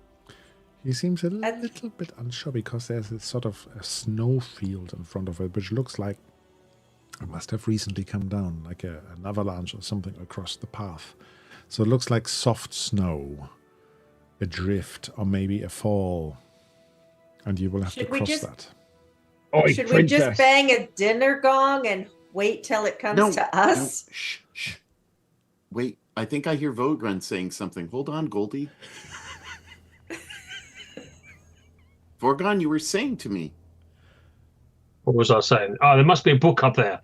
S1: He seems a little bit unsure because there's a sort of a snow field in front of it, which looks like it must have recently come down, like an avalanche or something across the path. So it looks like soft snow, a drift, or maybe a fall. And you will have to cross that.
S5: Should we just bang a dinner gong and wait till it comes to us?
S3: No. Shh. Wait, I think I hear Vogrun saying something. Hold on, Goldie. Vorgon, you were saying to me.
S4: What was I saying? Oh, there must be a book up there.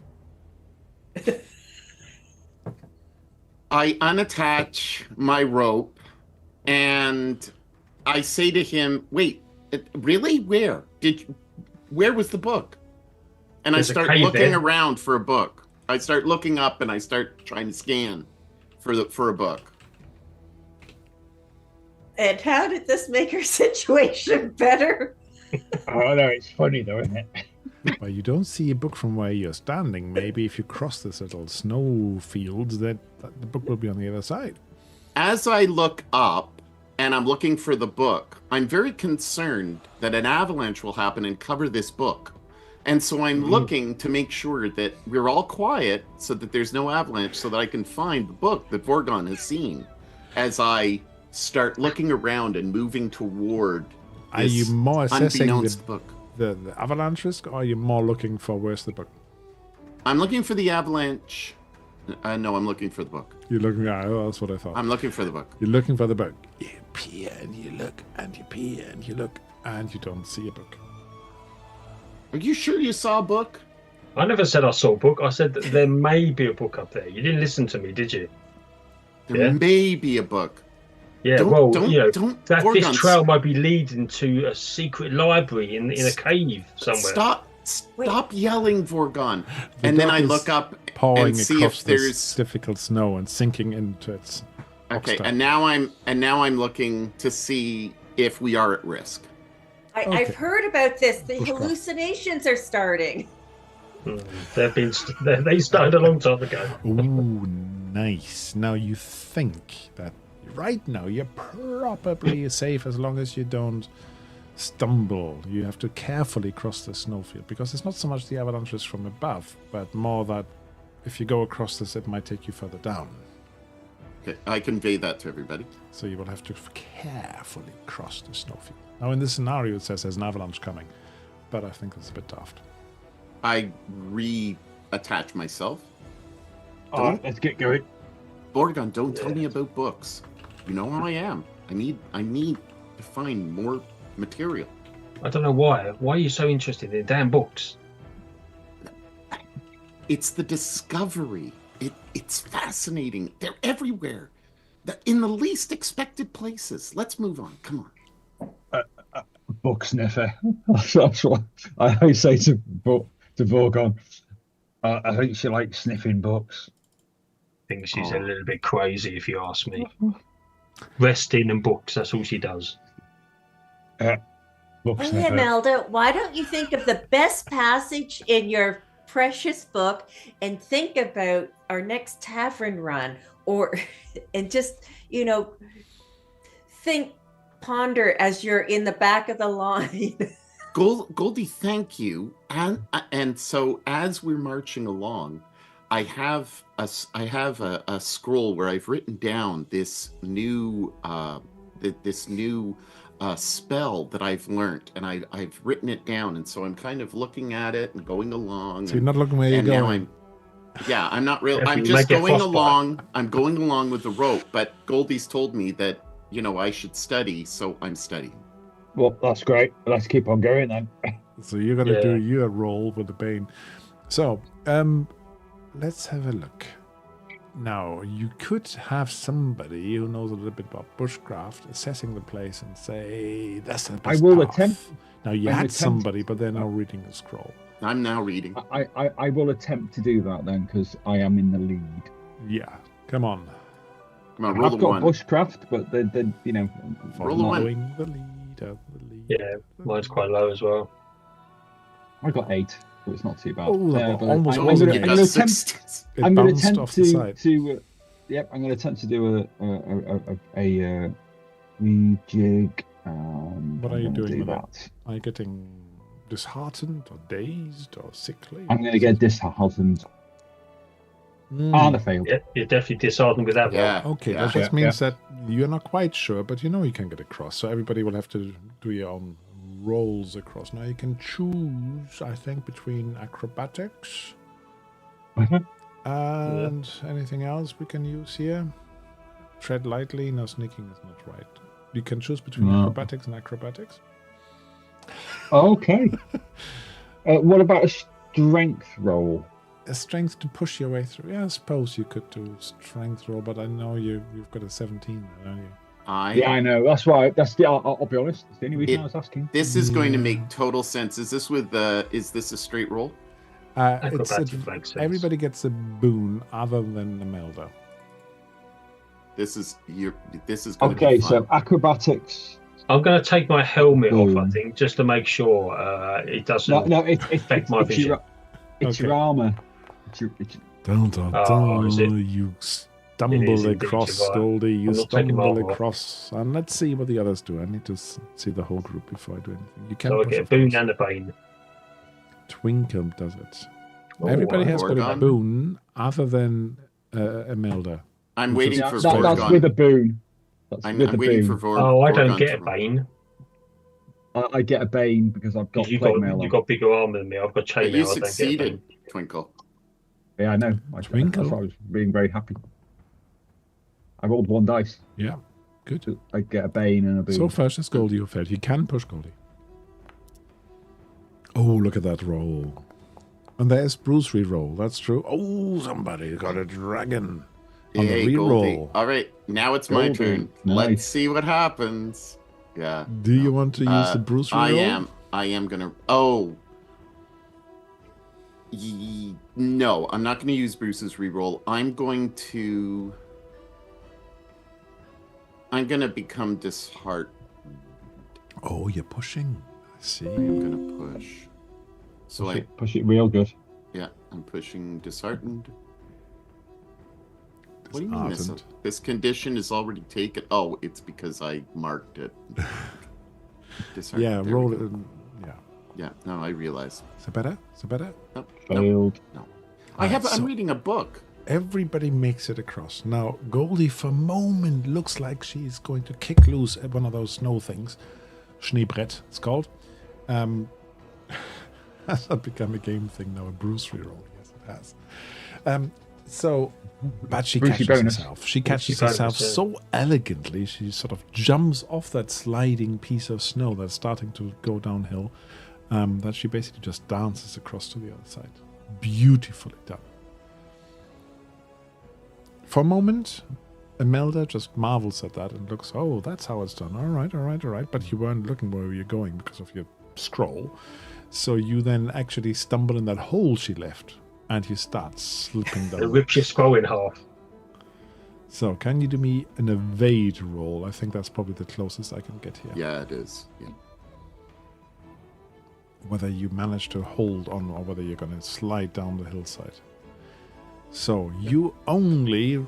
S3: I unattach my rope and I say to him, wait, really? Where was the book? And I start looking around for a book. I start looking up and I start trying to scan for a book.
S5: And how did this make our situation better?
S2: Oh no, it's funny though, isn't it?
S1: Well, you don't see a book from where you're standing. Maybe if you cross this little snow fields, that the book will be on the other side.
S3: As I look up and I'm looking for the book, I'm very concerned that an avalanche will happen and cover this book. And so I'm looking to make sure that we're all quiet so that there's no avalanche so that I can find the book that Vorgon has seen as I start looking around and moving toward this
S1: Are you more assessing
S3: book.
S1: The avalanche risk, or are you more looking for where's the book?
S3: I'm looking for the avalanche. No, I'm looking for the book.
S1: You're looking that's what I thought.
S3: I'm looking for the book.
S1: You're looking for the book. You peer and you look and you peer and you look and you don't see a book.
S3: Are you sure you saw a book?
S4: I never said I saw a book. I said that there may be a book up there. You didn't listen to me, did you?
S3: There may be a book.
S4: Yeah, this trail might be leading to a secret library in a cave somewhere.
S3: Stop yelling, Vorgon. And then I look up and see if there's
S1: difficult snow and sinking into its.
S3: Okay, and now I'm looking to see if we are at risk.
S5: I've heard about this. The hallucinations are starting.
S4: They started a long time ago.
S1: Ooh, nice. Now you think that right now you're probably safe as long as you don't stumble. You have to carefully cross the snowfield, because it's not so much the avalanches from above, but more that if you go across this, it might take you further down.
S3: Okay, I convey that to everybody.
S1: So you will have to carefully cross the snowfield. Now, in this scenario, it says there's an avalanche coming, but I think that's a bit daft.
S3: I reattach myself.
S2: All right, let's get going.
S3: Borgon, don't tell me about books. You know how I am. I need to find more material.
S4: I don't know why. Why are you so interested in damn books?
S3: It's the discovery. It's fascinating. They're everywhere. They're in the least expected places. Let's move on. Come on.
S2: Book sniffer. That's what I say to Vorgon. I think she likes sniffing books.
S4: I think she's a little bit crazy, if you ask me. Resting and books, that's all she does.
S2: Book
S5: Hey,
S2: sniffer.
S5: Imelda, why don't you think of the best passage in your precious book and think about our next tavern run, and just, ponder as you're in the back of the line.
S3: Goldie, thank you. And so as we're marching along, I have a scroll where I've written down this new spell that I've learned, and I've written it down, and so I'm kind of looking at it and going along.
S1: So you're not looking where you're going.
S3: I'm not really.
S4: If
S3: I'm
S4: you
S3: just
S4: make it
S3: going
S4: frostbite.
S3: along. I'm going along with the rope, but Goldie's told me that I should study, so I'm studying.
S2: Well, that's great. Let's keep on going then.
S1: So you're going to do your roll with the Bane. So, let's have a look. Now, you could have somebody who knows a little bit about bushcraft assessing the place and say, that's the best
S2: I will
S1: path.
S2: attempt.
S1: Now, you had somebody, but they're now reading the scroll.
S3: I'm now reading.
S2: I will attempt to do that then, because I am in the lead.
S1: Yeah, come on.
S3: Come on, roll
S2: I've
S3: the
S2: got
S3: one.
S2: bushcraft, but
S3: Roll a one.
S1: Following the leader.
S4: Yeah, mine's quite low as well.
S2: I got 8, so it's not too bad.
S1: Oh,
S2: But
S1: almost
S2: I'm
S1: wasn't
S2: going
S1: it?
S2: to attempt.
S1: It
S2: I'm going to
S1: bounced
S2: attempt
S1: off the side.
S2: I'm going to attempt to do a rejig.
S1: What are you doing with
S2: that?
S1: that? Are you getting disheartened or dazed or sickly?
S2: I'm going to get disheartened. And I failed.
S4: Yeah, you're definitely disheartened with that one.
S3: Yeah.
S1: Okay,
S3: yeah.
S1: that just means that you're not quite sure, but you can get across. So everybody will have to do your own rolls across. Now you can choose, I think, between acrobatics and anything else we can use here. Tread lightly. No, sneaking is not right. You can choose between acrobatics and acrobatics.
S2: Okay. What about a strength roll?
S1: A strength to push your way through. Yeah, I suppose you could do strength roll, but I know you've got a 17 there, don't you?
S2: Yeah, I know. That's why. I'll be honest. It's the only reason I was asking.
S3: This is going to make total sense. Is this is this a straight roll?
S1: Everybody gets a boon other than Imelda.
S3: This is going to
S2: Okay,
S3: be fun.
S2: so acrobatics.
S4: I'm going to take my helmet off, I think, just to make sure it doesn't affect my vision.
S2: It's your armor.
S1: You stumble across, Goldie. You stumble across. And let's see what the others do. I need to see the whole group before I do anything. You can
S4: So I get a boon and a bane.
S1: Twinkle does it.
S4: Oh,
S1: Everybody has got a
S3: Borgon.
S1: boon other than Imelda.
S3: I'm waiting for
S2: That's
S3: Vorgon.
S2: with a boon.
S3: I'm waiting for Vorgon.
S4: Oh, I don't get a bane.
S2: I get a bane because I've got
S4: You've
S2: plate mail.
S4: got bigger armor than me. I've got chainmail.
S3: You
S4: I don't get a
S3: succeeded,
S4: bane.
S3: Twinkle.
S2: Yeah, I know.
S1: Twinkle.
S2: That's why I was being very happy. I rolled 1 dice.
S1: Yeah, good.
S2: I get a bane and a boon.
S1: So first it's Goldie who failed. He can push Goldie. Oh, look at that roll. And there's Bruce re-roll. That's true. Oh, somebody got a dragon on the
S3: Goldie.
S1: re-roll.
S3: All right, now it's my
S2: Goldie.
S3: turn.
S2: Nice.
S3: Let's see what happens. Yeah.
S1: Do you want to use the Bruce re-roll?
S3: I am gonna. Oh. No, I'm not going to use Bruce's reroll. I'm going to become disheartened.
S1: Oh, you're pushing. I see.
S3: I'm going to push. So
S2: push it real good.
S3: Yeah, I'm pushing disheartened. What do you mean this condition is already taken? Oh, it's because I marked it. Discern.
S1: Yeah,
S3: There
S1: roll
S3: we
S1: it.
S3: go. Yeah, no, I realize.
S1: Is it better? Is it better?
S3: No,
S2: Failed.
S3: no.
S1: Alright,
S3: I'm reading a book.
S1: Everybody makes it across. Now, Goldie, for a moment, looks like she's going to kick loose at one of those snow things. Schneebrett, it's called. Has that become a game thing now? A Bruce reroll? Yes, it has. But she
S2: Brucey
S1: catches
S2: bonus.
S1: herself. She catches
S4: bonus,
S1: herself
S4: yeah.
S1: so elegantly, she sort of jumps off that sliding piece of snow that's starting to go downhill, that she basically just dances across to the other side. Beautifully done. For a moment, Imelda just marvels at that and looks, oh, that's how it's done. All right. But you weren't looking where you're going because of your scroll. So you then actually stumble in that hole she left, and you start slipping down.
S4: It rips your scroll in half.
S1: So can you do me an evade roll? I think that's probably the closest I can get here.
S3: Yeah, it is. Yeah.
S1: Whether you manage to hold on or whether you're going to slide down the hillside. So you only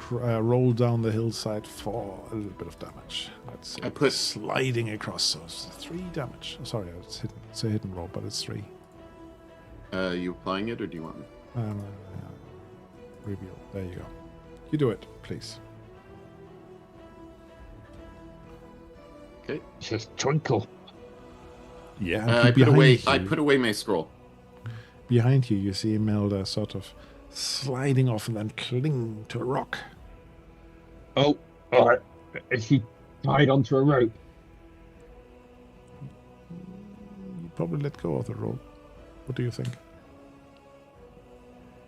S1: roll down the hillside for a little bit of damage. Let's see.
S3: I put
S1: sliding across, so it's 3 damage. Sorry, it's a hidden roll, but it's 3.
S3: You applying it, or do you want me?
S1: Reveal. There you go. You do it, please.
S3: Okay.
S2: It says twinkle.
S1: Yeah.
S3: I put away my scroll.
S1: Behind you, you see Imelda sort of sliding off and then cling to a rock.
S2: Oh, all right. Is she tied onto a rope?
S1: You probably let go of the rope. What do you think?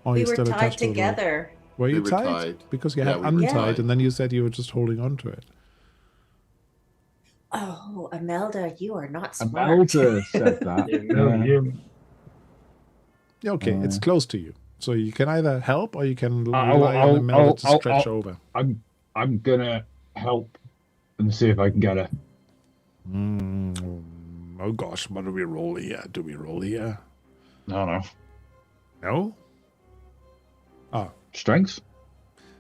S1: Oh,
S5: We
S1: you're
S5: were
S1: still
S5: tied
S1: attached to the rope.
S5: together.
S1: Were you
S3: We were
S1: tied?
S3: tied.
S1: Because you
S3: Yeah,
S1: had
S3: we were
S1: untied,
S3: tied.
S1: and then you said you were just holding on to it.
S5: Oh, Imelda, you are not smart.
S2: Imelda said that.
S1: Yeah, okay, it's close to you. So you can either help or you can rely
S2: I'll-
S1: on Imelda to
S2: I'll-
S1: stretch
S2: I'll-
S1: over.
S2: I'm gonna help and see if I can get her.
S1: Oh gosh, what do we roll here? Do we roll here?
S2: No.
S1: No? Ah,
S2: Strength?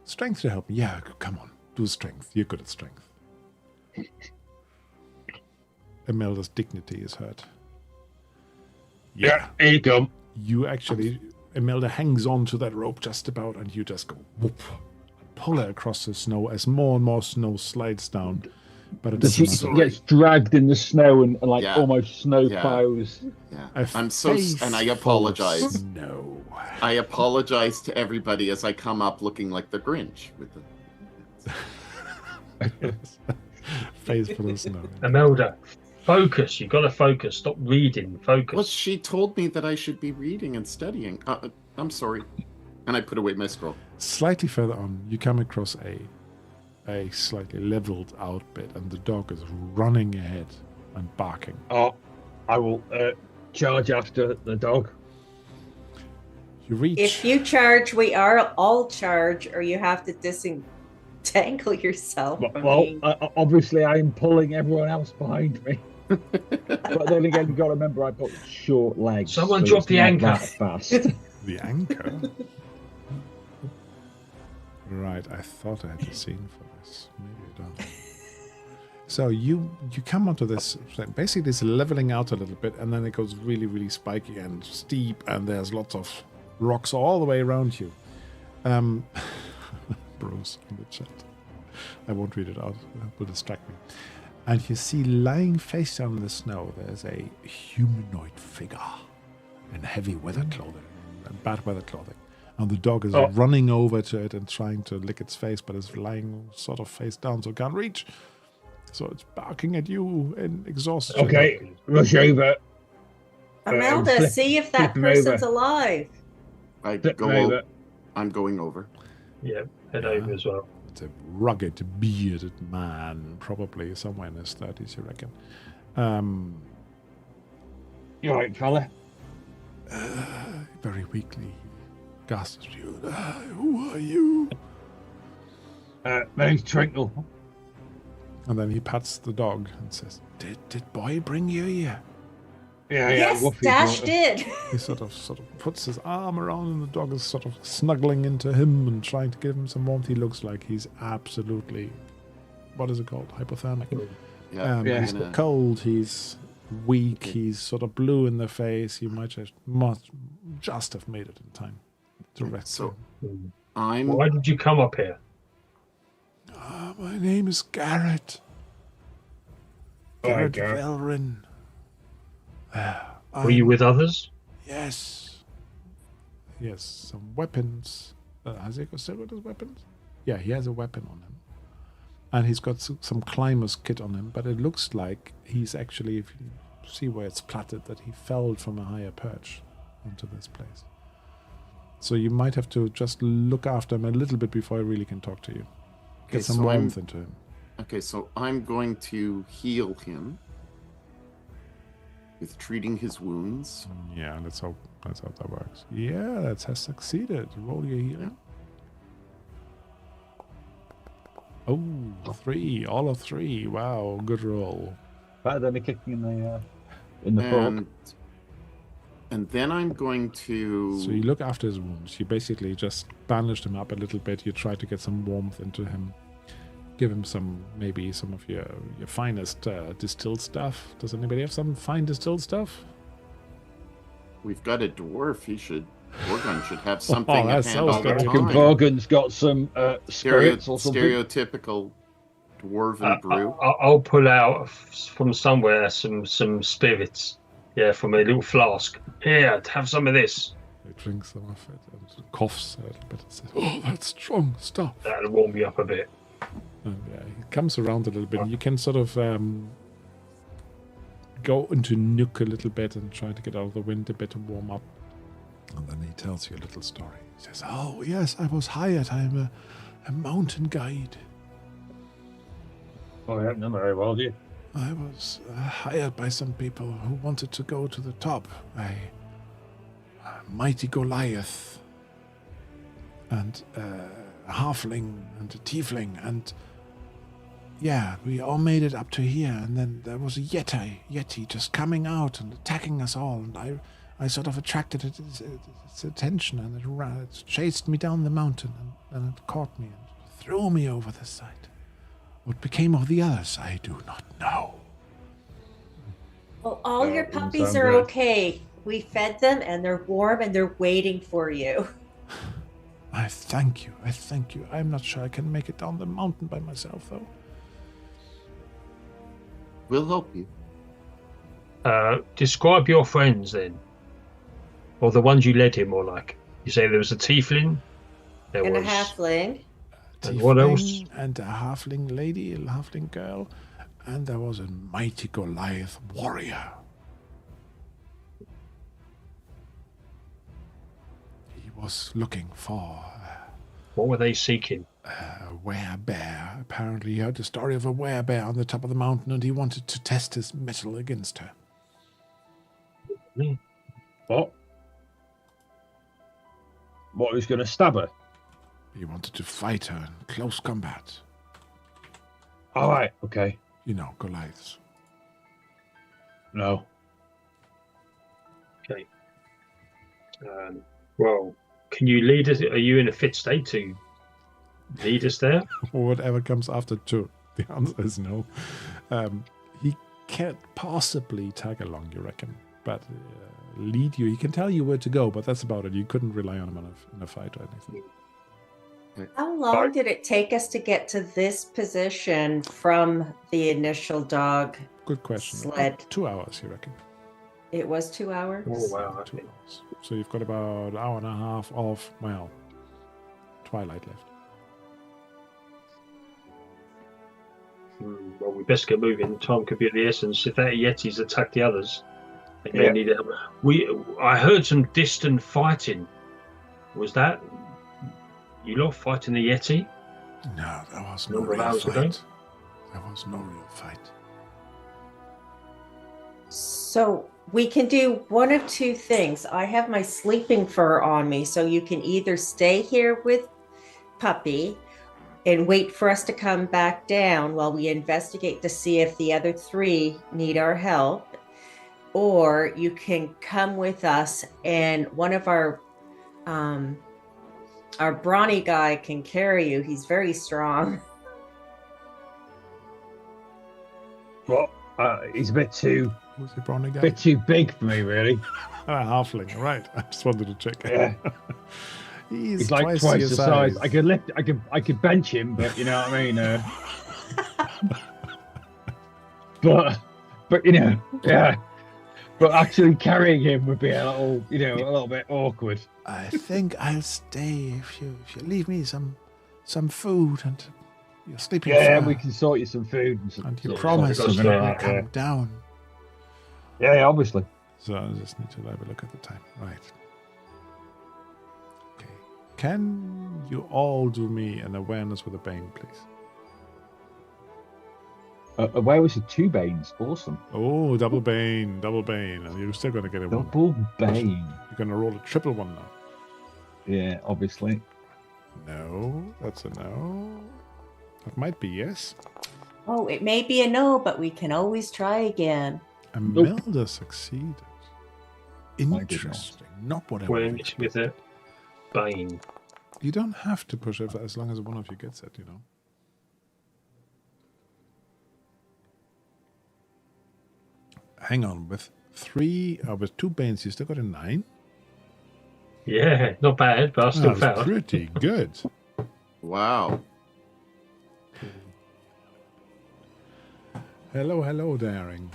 S1: strength to help. Yeah, come on. Do strength. You're good at strength. Imelda's dignity is hurt.
S2: Yeah, here you come.
S1: You actually, Imelda hangs on to that rope just about, and you just go whoop, and pull her across the snow as more and more snow slides down. But it doesn't
S2: She
S1: matter.
S2: gets dragged in the snow and like
S3: Yeah.
S2: almost snow
S3: Yeah.
S2: plows.
S3: Yeah.
S1: A
S3: I'm so,
S1: face
S3: and I
S1: full of
S3: apologize.
S1: snow.
S3: I apologize to everybody as I come up looking like the Grinch with the.
S1: Face full of snow.
S4: Imelda, focus. You got to focus. Stop reading. Focus.
S3: Well, she told me that I should be reading and studying. I'm sorry. And I put away my scroll.
S1: Slightly further on, you come across a slightly leveled out bit, and the dog is running ahead and barking.
S2: Oh, I will charge after the dog.
S1: You reach.
S5: If you charge, we are all charge, or you have to disentangle yourself.
S2: Well, obviously I'm pulling everyone else behind me. But then again, you've got to remember I've got short legs.
S4: Someone
S2: so
S4: drop
S2: it's
S4: the
S2: not
S4: anchor.
S2: that fast.
S1: The anchor? Right, I thought I had a scene for this. Maybe I don't. So you come onto this, basically it's leveling out a little bit, and then it goes really, really spiky and steep, and there's lots of rocks all the way around you. Bruce in the chat. I won't read it out, it will distract me. And you see lying face down in the snow, there's a humanoid figure in heavy weather clothing, bad weather clothing. And the dog is running over to it and trying to lick its face, but it's lying sort of face down, so it can't reach. So it's barking at you in exhaustion.
S2: Okay, rush over.
S5: Imelda, see if that
S2: flip him
S5: person's
S2: over.
S5: alive.
S2: Flip him over.
S3: I'm going over.
S4: Yeah, head over as well.
S1: It's a rugged, bearded man, probably somewhere in his 30s, you reckon.
S2: You all right, fella?
S1: Very weakly, he gasps to you. Who are you?
S2: My name's Twinkle.
S1: And then he pats the dog and says, Did boy bring you here?
S2: Yeah,
S5: Yes,
S2: Woofy
S5: Dash
S2: brought
S5: did.
S1: He sort of puts his arm around, and the dog is sort of snuggling into him and trying to give him some warmth. He looks like he's absolutely, what is it called? Hypothermic.
S3: Yeah,
S1: He's cold, he's weak, he's sort of blue in the face. You must just have made it in time to rescue him.
S4: Why did you come up here?
S1: My name is Garrett. Garrett Velrin.
S4: Were you with others?
S1: Yes. He has some weapons. Has he still got his weapons? Yeah, he has a weapon on him. And he's got some climber's kit on him, but it looks like he's actually, if you see where it's platted, that he fell from a higher perch onto this place. So you might have to just look after him a little bit before I really can talk to you. Get some warmth into him.
S3: Okay, so I'm going to heal him with treating his wounds.
S1: Yeah, let's hope that works. Yeah, that has succeeded. Roll your healing. Oh, 3. All of 3. Wow, good roll.
S2: Better than me kicking in the frog.
S3: And then I'm going to...
S1: So you look after his wounds. You basically just bandaged him up a little bit. You try to get some warmth into him. Give him maybe some of your finest distilled stuff. Does anybody have some fine distilled stuff?
S3: We've got a dwarf. Borgon should have something at hand all the time.
S2: Borgon's got some spirits or something.
S3: Stereotypical dwarven brew.
S4: I'll pull out from somewhere some spirits. Yeah, from a little flask. Here, have some of this.
S1: He drinks some of it and coughs a little bit and says, "Oh, that's strong stuff."
S4: That'll warm me up a bit.
S1: And he comes around a little bit. You can sort of go into nook a little bit and try to get out of the wind a bit and warm up. And then he tells you a little story. He says, "Oh, yes, I was hired. I'm a mountain guide."
S2: Oh, I haven't done very well, do you?
S1: I was hired by some people who wanted to go to the top. A mighty Goliath and a halfling and a tiefling, and yeah, we all made it up to here, and then there was a yeti just coming out and attacking us all, and I sort of attracted its attention, and it chased me down the mountain, and it caught me and threw me over the side. What became of the others, I do not know.
S5: Well, all your puppies are okay. We fed them, and they're warm, and they're waiting for you.
S1: I thank you. I'm not sure I can make it down the mountain by myself, though.
S3: We'll help you.
S4: Describe your friends, then. Or the ones you led him, or like. You say there was a tiefling?
S5: And a halfling.
S4: And what else?
S1: And a halfling lady, a halfling girl. And there was a mighty Goliath warrior. He was looking for...
S4: what were they seeking?
S1: A werebear. Apparently he heard the story of a werebear on the top of the mountain, and he wanted to test his mettle against her.
S2: What? What, he was going to stab her?
S1: He wanted to fight her in close combat.
S2: All right, okay.
S1: You know, Goliaths.
S2: No.
S4: Okay. Well, can you lead us? Are you in a fit state to lead us there?
S1: Whatever comes after 2. The answer is no. He can't possibly tag along, you reckon, but lead you. He can tell you where to go, but that's about it. You couldn't rely on him in a fight or anything.
S5: How long did it take us to get to this position from the initial dog?
S1: Good question.
S5: Sled.
S1: 2 hours, you reckon?
S5: It was 2 hours?
S4: Oh, wow.
S1: 2 hours. So you've got about an hour and a half of, well, twilight left.
S4: Well, we best get moving. Time could be of the essence. If that Yeti's attack the others, they may need help. I heard some distant fighting. Was that you lot fighting the Yeti?
S1: No, there was no real fight. There was no real fight.
S5: So we can do one of 2 things. I have my sleeping fur on me, so you can either stay here with Puppy and wait for us to come back down while we investigate to see if the other 3 need our help, or you can come with us and one of our brawny guy can carry you. He's very strong.
S2: But he's a bit too
S1: Who's the prawn again?
S2: too big for me, really.
S1: Halfling, right. I just wanted to check.
S2: Yeah.
S1: He's
S2: like
S1: twice
S2: the
S1: your
S2: size. I could bench him, but you know what I mean. But you know, yeah. But actually carrying him would be a little bit awkward.
S1: I think I'll stay if you leave me some food and you're sleeping.
S2: Yeah, we can sort you some food
S1: and you promise to come down.
S2: Yeah, obviously.
S1: So I just need to have a look at the time. Right. Okay. Can you all do me an awareness with a Bane, please?
S2: Awareness with 2 Banes. Awesome.
S1: Oh, double Bane. And you're still going to get a
S2: double
S1: one.
S2: Bane.
S1: You're going to roll a triple one now.
S2: Yeah, obviously.
S1: No, that's a no. That might be yes.
S5: Oh, it may be a no, but we can always try again.
S1: Imelda succeeded. Interesting. Not what I would
S4: with it. Bane.
S1: You don't have to push it as long as one of you gets it, you know. Hang on, with 2 Banes, you still got a 9?
S4: Yeah, not bad, but I still failed.
S1: Pretty good.
S3: Wow.
S1: Hello, Daring.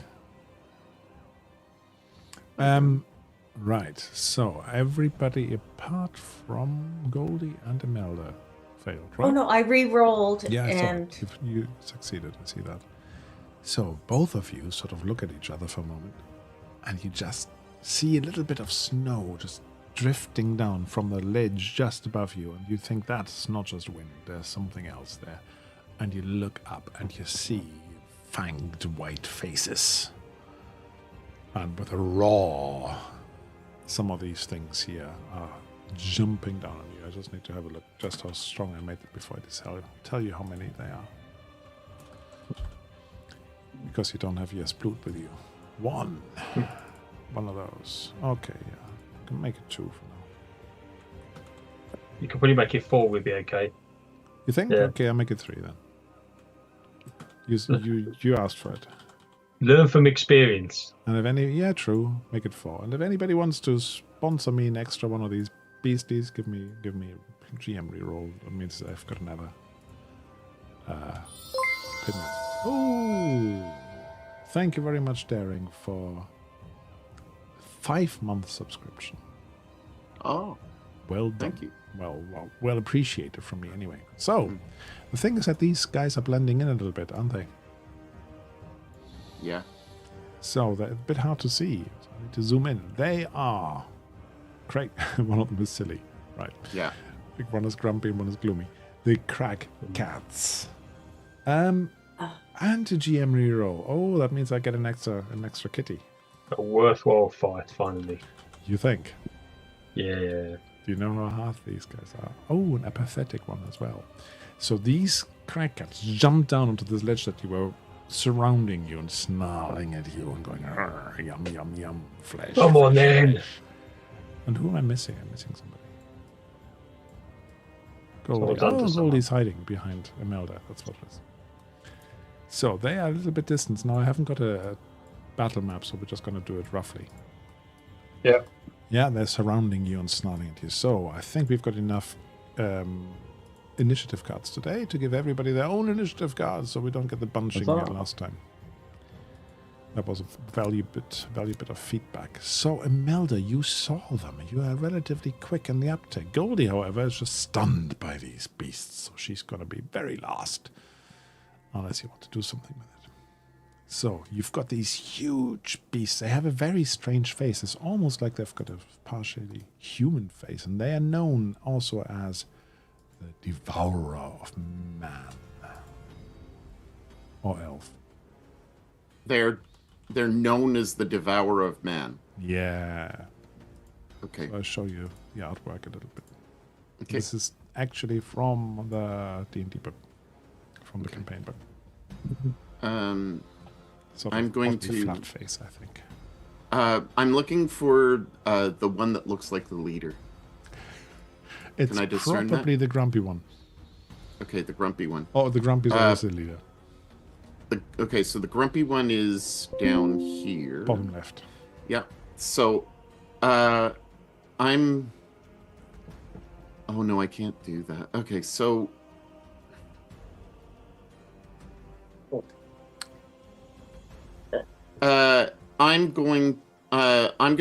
S1: Right, so everybody apart from Goldie and Imelda failed, right?
S5: Oh no, I re-rolled and
S1: you succeeded, I see that. So both of you sort of look at each other for a moment and you just see a little bit of snow just drifting down from the ledge just above you, and you think that's not just wind, there's something else there. And you look up and you see fanged white faces. And with a roar, some of these things here are jumping down on you. I just need to have a look just how strong I made it before I tell you how many they are. Because you don't have your sploot with you. 1. One of those. Okay, yeah. I can make it 2 for now.
S4: You can probably make it 4, we'd be okay.
S1: You think?
S4: Yeah.
S1: Okay, I'll make it 3 then. You asked for it.
S4: Learn from experience.
S1: And if true, make it 4. And if anybody wants to sponsor me an extra one of these beasties, give me a GM reroll. That means I've got another pin. Oh, thank you very much, Daring, for 5-month subscription.
S3: Oh,
S1: well done.
S3: Thank you.
S1: Well appreciated from me anyway. So, the thing is that these guys are blending in a little bit, aren't they?
S3: Yeah.
S1: So they're a bit hard to see. So I need to zoom in. They are Craig. One of them is silly, right?
S3: Yeah.
S1: One is grumpy and one is gloomy. The crack cats. And a GM reroll. Oh, that means I get an extra kitty.
S4: A worthwhile fight, finally.
S1: You think?
S4: Yeah.
S1: Do you know how hard these guys are? Oh, an apathetic one as well. So these crack cats jump down onto this ledge that you were surrounding you and snarling at you and going, yum, yum, yum, flesh.
S4: Come on then.
S1: And who am I missing? I'm missing somebody.
S4: Goldie.
S1: Goldie's hiding behind Imelda. That's what it is. So they are a little bit distant. Now I haven't got a battle map, so we're just going to do it roughly.
S2: Yeah.
S1: Yeah, they're surrounding you and snarling at you. So I think we've got enough initiative cards today to give everybody their own initiative cards, so we don't get the bunching we had last time. That was a value bit of feedback. So Imelda, you saw them. You are relatively quick in the uptake. Goldie, however, is just stunned by these beasts, so she's going to be very last, unless you want to do something with it. So you've got these huge beasts. They have a very strange face. It's almost like they've got a partially human face, and they are known also as the devourer of man, or elf.
S3: They're known as the devourer of man.
S1: Yeah.
S3: Okay.
S1: So I'll show you the artwork a little bit.
S3: Okay.
S1: This is actually from the D&D book, from the campaign book. Sort
S3: I'm
S1: of
S3: going
S1: oddly
S3: to
S1: flat face, I think.
S3: I'm looking for the one that looks like the leader.
S1: It's
S3: Can I discern
S1: probably the grumpy one.
S3: Okay, the grumpy one.
S1: Oh, the grumpy is always the leader.
S3: Okay, so the grumpy one is down here.
S1: Bottom left.
S3: Yeah. So, I'm. Oh no, I can't do that. Okay, so. I'm going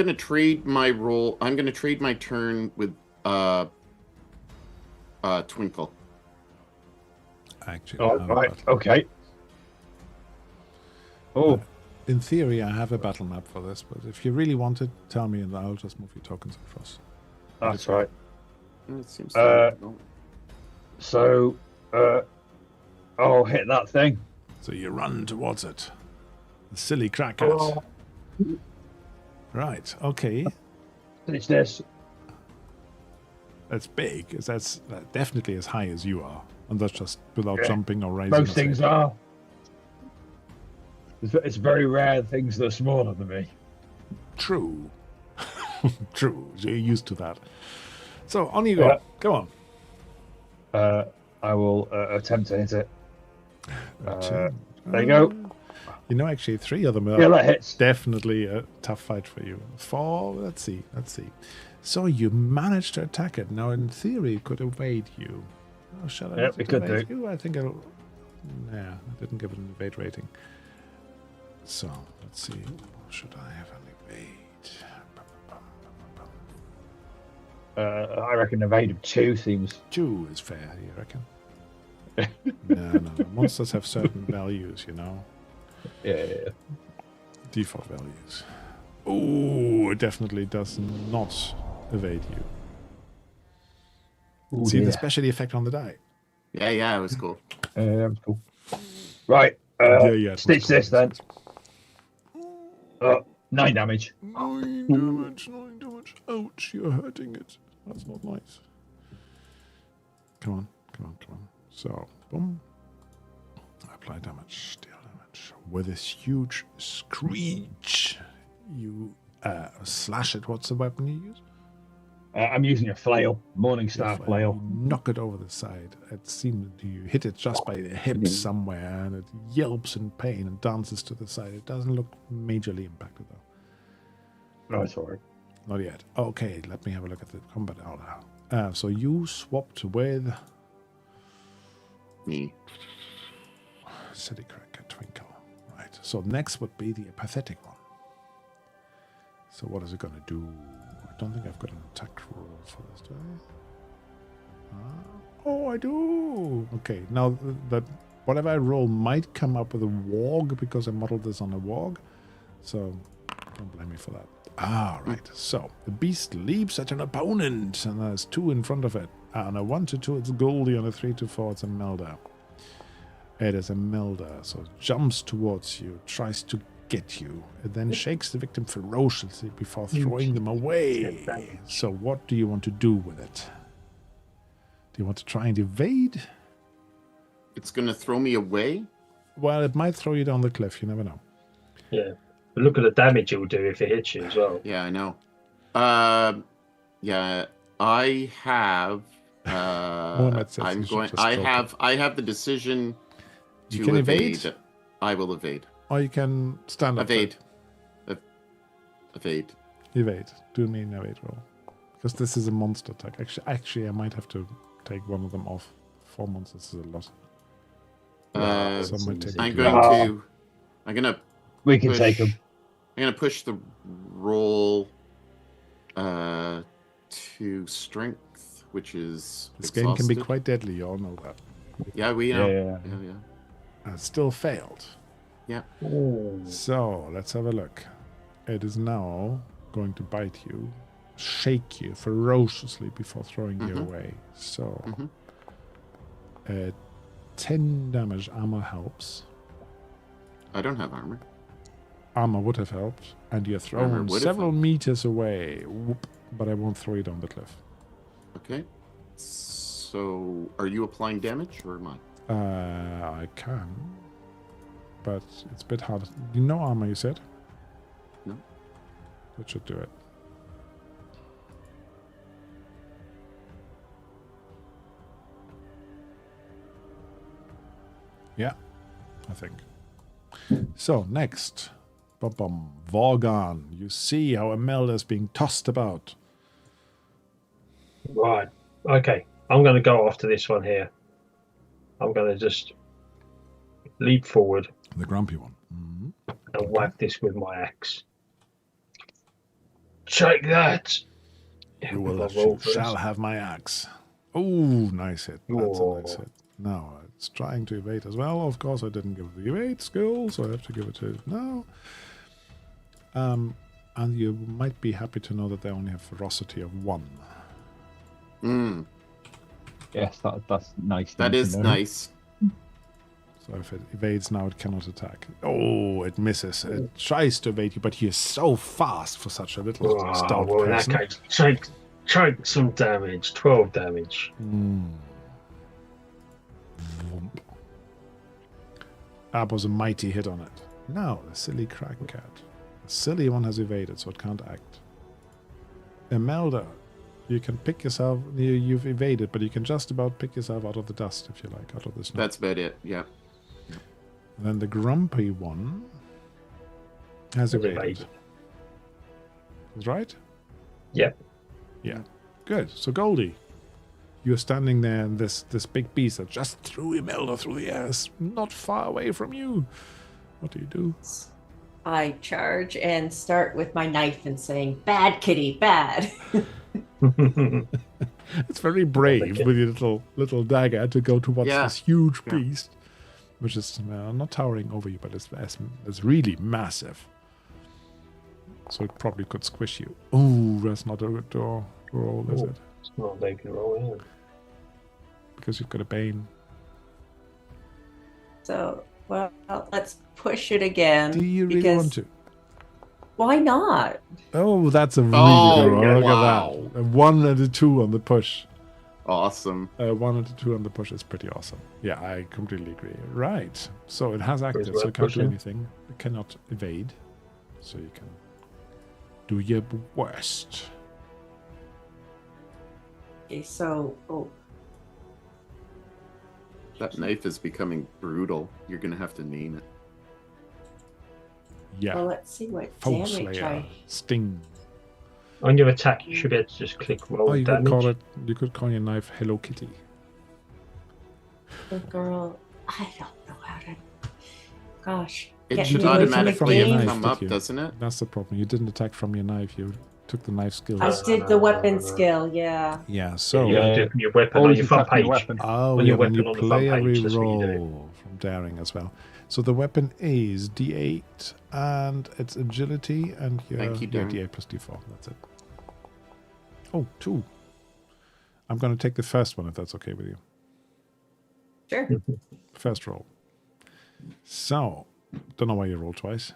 S3: to trade my roll. I'm going to trade my turn with Twinkle.
S1: Actually.
S2: Oh, right. Okay. Oh.
S1: In theory, I have a battle map for this, but if you really want it, tell me and I'll just move your tokens across.
S2: That's right.
S3: It seems
S2: so, I'll hit that thing.
S1: So you run towards it. The silly crackers.
S2: Oh.
S1: Right, okay.
S2: It's this.
S1: That's big. That's definitely as high as you are. And that's just without jumping or raising.
S2: Most things are. It's very rare things that are smaller than me.
S1: True. True. You're used to that. So, on you go. Go on.
S2: I will attempt to hit it.
S1: There
S2: you go.
S1: You know, actually, 3 of them are
S2: that hits.
S1: Definitely a tough fight for you. 4, let's see. So you managed to attack it. Now, in theory, it could evade you. Oh, shall I?
S2: Yep, it could do.
S1: You? I think it'll... Nah, I didn't give it an evade rating. So, let's see. Should I have an evade?
S2: I reckon evade of 2 seems...
S1: 2 is fair, you reckon? No. Monsters have certain values, you know?
S2: Yeah.
S1: Default values. Oh, it definitely does not evade you.
S2: Ooh,
S1: See the special effect on the die?
S3: Yeah, it was cool.
S2: That was cool. Right. Stitch this then. 9 damage.
S1: 9 damage. Ouch, you're hurting it. That's not nice. Come on. So, boom. Apply damage, deal damage. With this huge screech, you slash it. What's the weapon you use?
S2: I'm using a flail, Morningstar flail.
S1: You knock it over the side. It seems you hit it just by the hips somewhere, and it yelps in pain and dances to the side. It doesn't look majorly impacted, though.
S2: No, sorry.
S1: Not yet. Okay, let me have a look at the combat order. So you swapped with...
S3: Me.
S1: City Cracker Twinkle. Right. So next would be the apathetic one. So what is it going to do? I don't think I've got an attack roll for this, do I? Oh, I do! Okay, now that whatever I roll might come up with a warg because I modeled this on a warg. So don't blame me for that. Ah, right. So the beast leaps at an opponent, and there's 2 in front of it. On a 1 to 2, it's Goldie. On a 3 to 4, it's a Melder. It is a Melder, so it jumps towards you, tries to get you. It then shakes the victim ferociously before throwing them away. So what do you want to do with it? Do you want to try and evade?
S3: It's going to throw me away?
S1: Well, it might throw you down the cliff. You never know.
S4: Yeah. But look at the damage it will do if it hits you as well.
S3: Yeah, I know. Yeah, I have... I have the decision to evade. I will evade.
S1: Or you can stand up.
S3: Evade. Evade.
S1: Do me an evade roll. Because this is a monster attack. Actually, I might have to take one of them off. 4 monsters is a lot.
S2: We can take them.
S3: I'm gonna push the roll to strength, which is
S1: this game can be quite deadly. You all know that.
S3: Yeah, we know.
S1: Yeah. Still failed.
S3: Yeah.
S2: Oh.
S1: So let's have a look. It is now going to bite you, shake you ferociously before throwing you away. So 10 damage. Armor helps.
S3: I don't have armor.
S1: Armor would have helped, and you're thrown several meters away. Whoop, but I won't throw you down the cliff.
S3: Okay. So, are you applying damage, or am I?
S1: I can, but it's a bit hard. You know armor, you said?
S3: No.
S1: That should do it. Yeah, I think. So, next. Bum, Vorgon. You see how Imelda is being tossed about.
S4: Right. Okay. I'm going to go after this one here. I'm going to just leap forward.
S1: The grumpy one. Mm-hmm.
S4: And whack this with my axe. Take that!
S1: You shall have my axe. Oh, nice hit. That's a nice hit. Now, it's trying to evade as well. Of course, I didn't give it the evade skill, so I have to give it to it now. And you might be happy to know that they only have ferocity of 1.
S2: Yes, that's nice.
S3: That is nice.
S1: So if it evades now, it cannot attack. Oh, it misses. It tries to evade you, but he is so fast for such a little stout person.
S4: In that case, take some damage. 12 damage.
S1: That was a mighty hit on it. Now, the silly crack cat. The silly one has evaded, so it can't act. Imelda, you can pick yourself... You've evaded, but you can just about pick yourself out of the dust, if you like, out of the snow.
S3: That's about it, yeah.
S1: Then the grumpy one has evaded. That's right?
S4: Yep.
S1: Yeah. Good. So, Goldie, you're standing there, and this big beast that just threw Imelda through the air is not far away from you. What do you do?
S5: I charge and start with my knife and saying, "Bad kitty, bad."
S1: It's very brave with your little dagger to go towards this huge beast, which is not towering over you, but it's really massive. So it probably could squish you. Ooh, that's not a good roll, is it?
S4: It's not a good roll, yeah.
S1: Because you've got a Bane.
S5: So, well, let's push it again.
S1: Do you really want to?
S5: Why not?
S1: Oh, that's a really good roll. Look
S3: wow.
S1: at that. A 1 and a 2 on the push.
S3: Awesome.
S1: 1 and a 2 on the push is pretty awesome. Yeah, I completely agree. Right. So it has acted, so it can't do anything. It cannot evade. So you can do your worst.
S5: Okay, so...
S3: That knife is becoming brutal. You're going to have to name it.
S1: Yeah.
S5: Well, let's see what
S1: Foe
S5: damage
S1: Slayer. Sting.
S4: On your attack, you should be able to just click roll damage.
S1: You could call your knife Hello Kitty.
S5: The girl... I don't know how to... Gosh.
S3: It should automatically come up, doesn't it?
S1: That's the problem. You didn't attack from your knife. You took the knife skill.
S5: I did the weapon skill, yeah.
S1: Yeah, so...
S4: your weapon on your front page.
S1: Oh, yeah, when you play a reroll from daring as well. So the weapon is D8, and it's agility, and your D8 plus D4. That's it. Oh, 2. I'm going to take the first one, if that's okay with you.
S5: Sure.
S1: First roll. So, don't know why you rolled twice.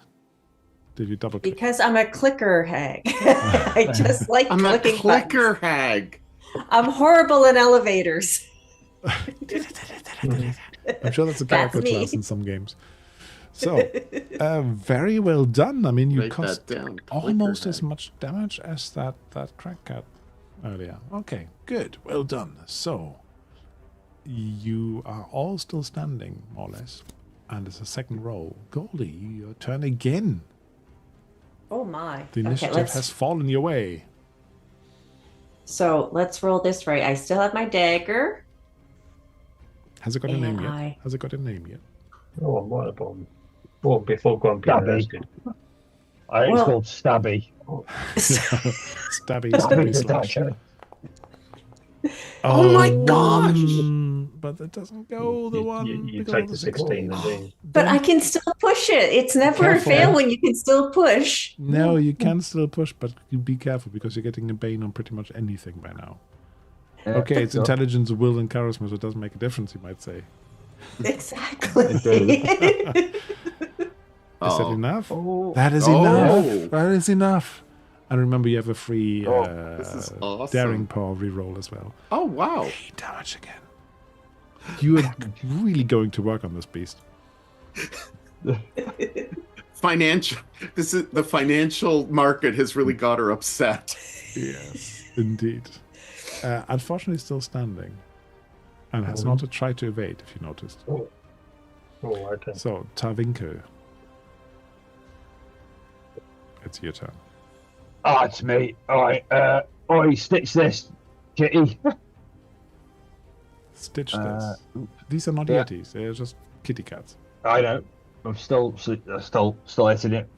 S1: Did you double click?
S5: Because I'm a clicker hag. I just like
S3: I'm
S5: clicking
S3: a clicker
S5: buttons.
S3: hag.
S5: I'm horrible in elevators.
S1: I'm sure that's a character class in some games. So, very well done. I mean, you cost almost as much damage as that crack cat earlier. Okay, good. Well done. So, you are all still standing, more or less. And it's a second roll. Goldie, your turn again.
S5: Oh my.
S1: The initiative has fallen your way.
S5: So, let's roll this right. I still have my dagger.
S1: Has it got a name yet? Has it got a name yet?
S4: Oh, what a bomb. Well, before Grumpy.
S2: Stabby. It's called Stabby.
S1: Stabby slash.
S3: Oh my gosh!
S1: But it doesn't go the one.
S4: You take the 16.
S5: But I can still push it. It's never a fail when you can still push.
S1: No, you can still push, but be careful because you're getting a Bane on pretty much anything by now. Okay, it's intelligence, will, and charisma, so it doesn't make a difference, you might say.
S5: Exactly.
S1: Is that enough? That is enough. That is enough. And remember, you have a free
S3: this is awesome.
S1: Daring Paw reroll as well.
S3: Oh, wow.
S1: 8 damage again. You are really going to work on this beast.
S3: The financial market has really got her upset.
S1: Yes, indeed. Unfortunately, still standing. And has not tried to evade, if you noticed.
S4: Oh, okay.
S1: So, Tarvinko. It's your turn.
S2: Oh, it's me. All right. Oi, stitch this, kitty.
S1: Stitch this. These are not
S2: yeah.
S1: yetis. They're just kitty cats.
S2: I know. I'm still hitting it.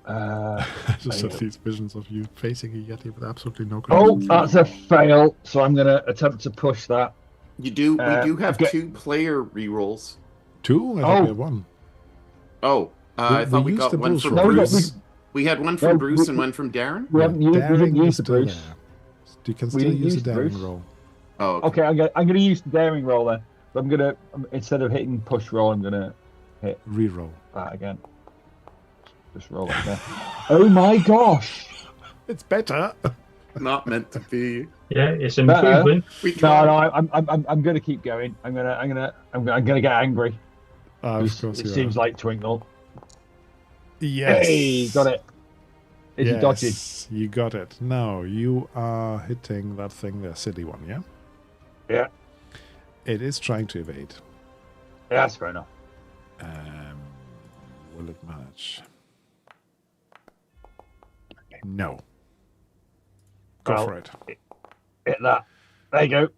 S1: I just have these visions of you facing a yeti with absolutely no
S2: Oh,
S1: control.
S2: that's a fail. So I'm gonna attempt to push that.
S3: We do have 2 player rerolls.
S1: 2? I thought we had 1.
S3: Oh, I thought we got one from Bruce. We had one from Bruce and one from Darren.
S2: We haven't used the Bruce.
S1: There. You can still use the daring roll.
S3: Oh,
S2: okay. I'm gonna use the daring roll then. But I'm gonna instead of hitting push roll, I'm gonna hit
S1: reroll
S2: that again. Just roll it there. Oh my gosh!
S1: It's better.
S3: Not meant to be.
S4: Yeah, it's an improvement.
S2: No, I'm gonna keep going. I'm gonna get angry.
S1: Of course
S2: it seems like Twinkle.
S1: Yes.
S2: Hey, got it. Is he dodging?
S1: You got it. Now you are hitting that thing, the silly one, yeah?
S2: Yeah.
S1: It is trying to evade.
S2: Yeah, that's fair enough.
S1: Will it manage? No. Go for it.
S2: Hit that. There you go.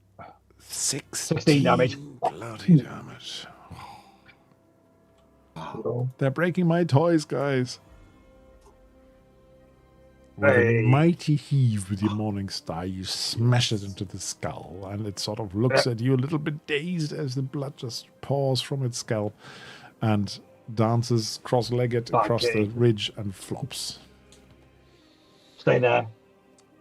S1: 16
S2: damage.
S1: Bloody damage. They're breaking my toys, guys. With a mighty heave with your morning star, you smash it into the skull, and it sort of looks at you a little bit dazed as the blood just pours from its scalp and dances cross-legged across the ridge and flops.
S2: Stay there.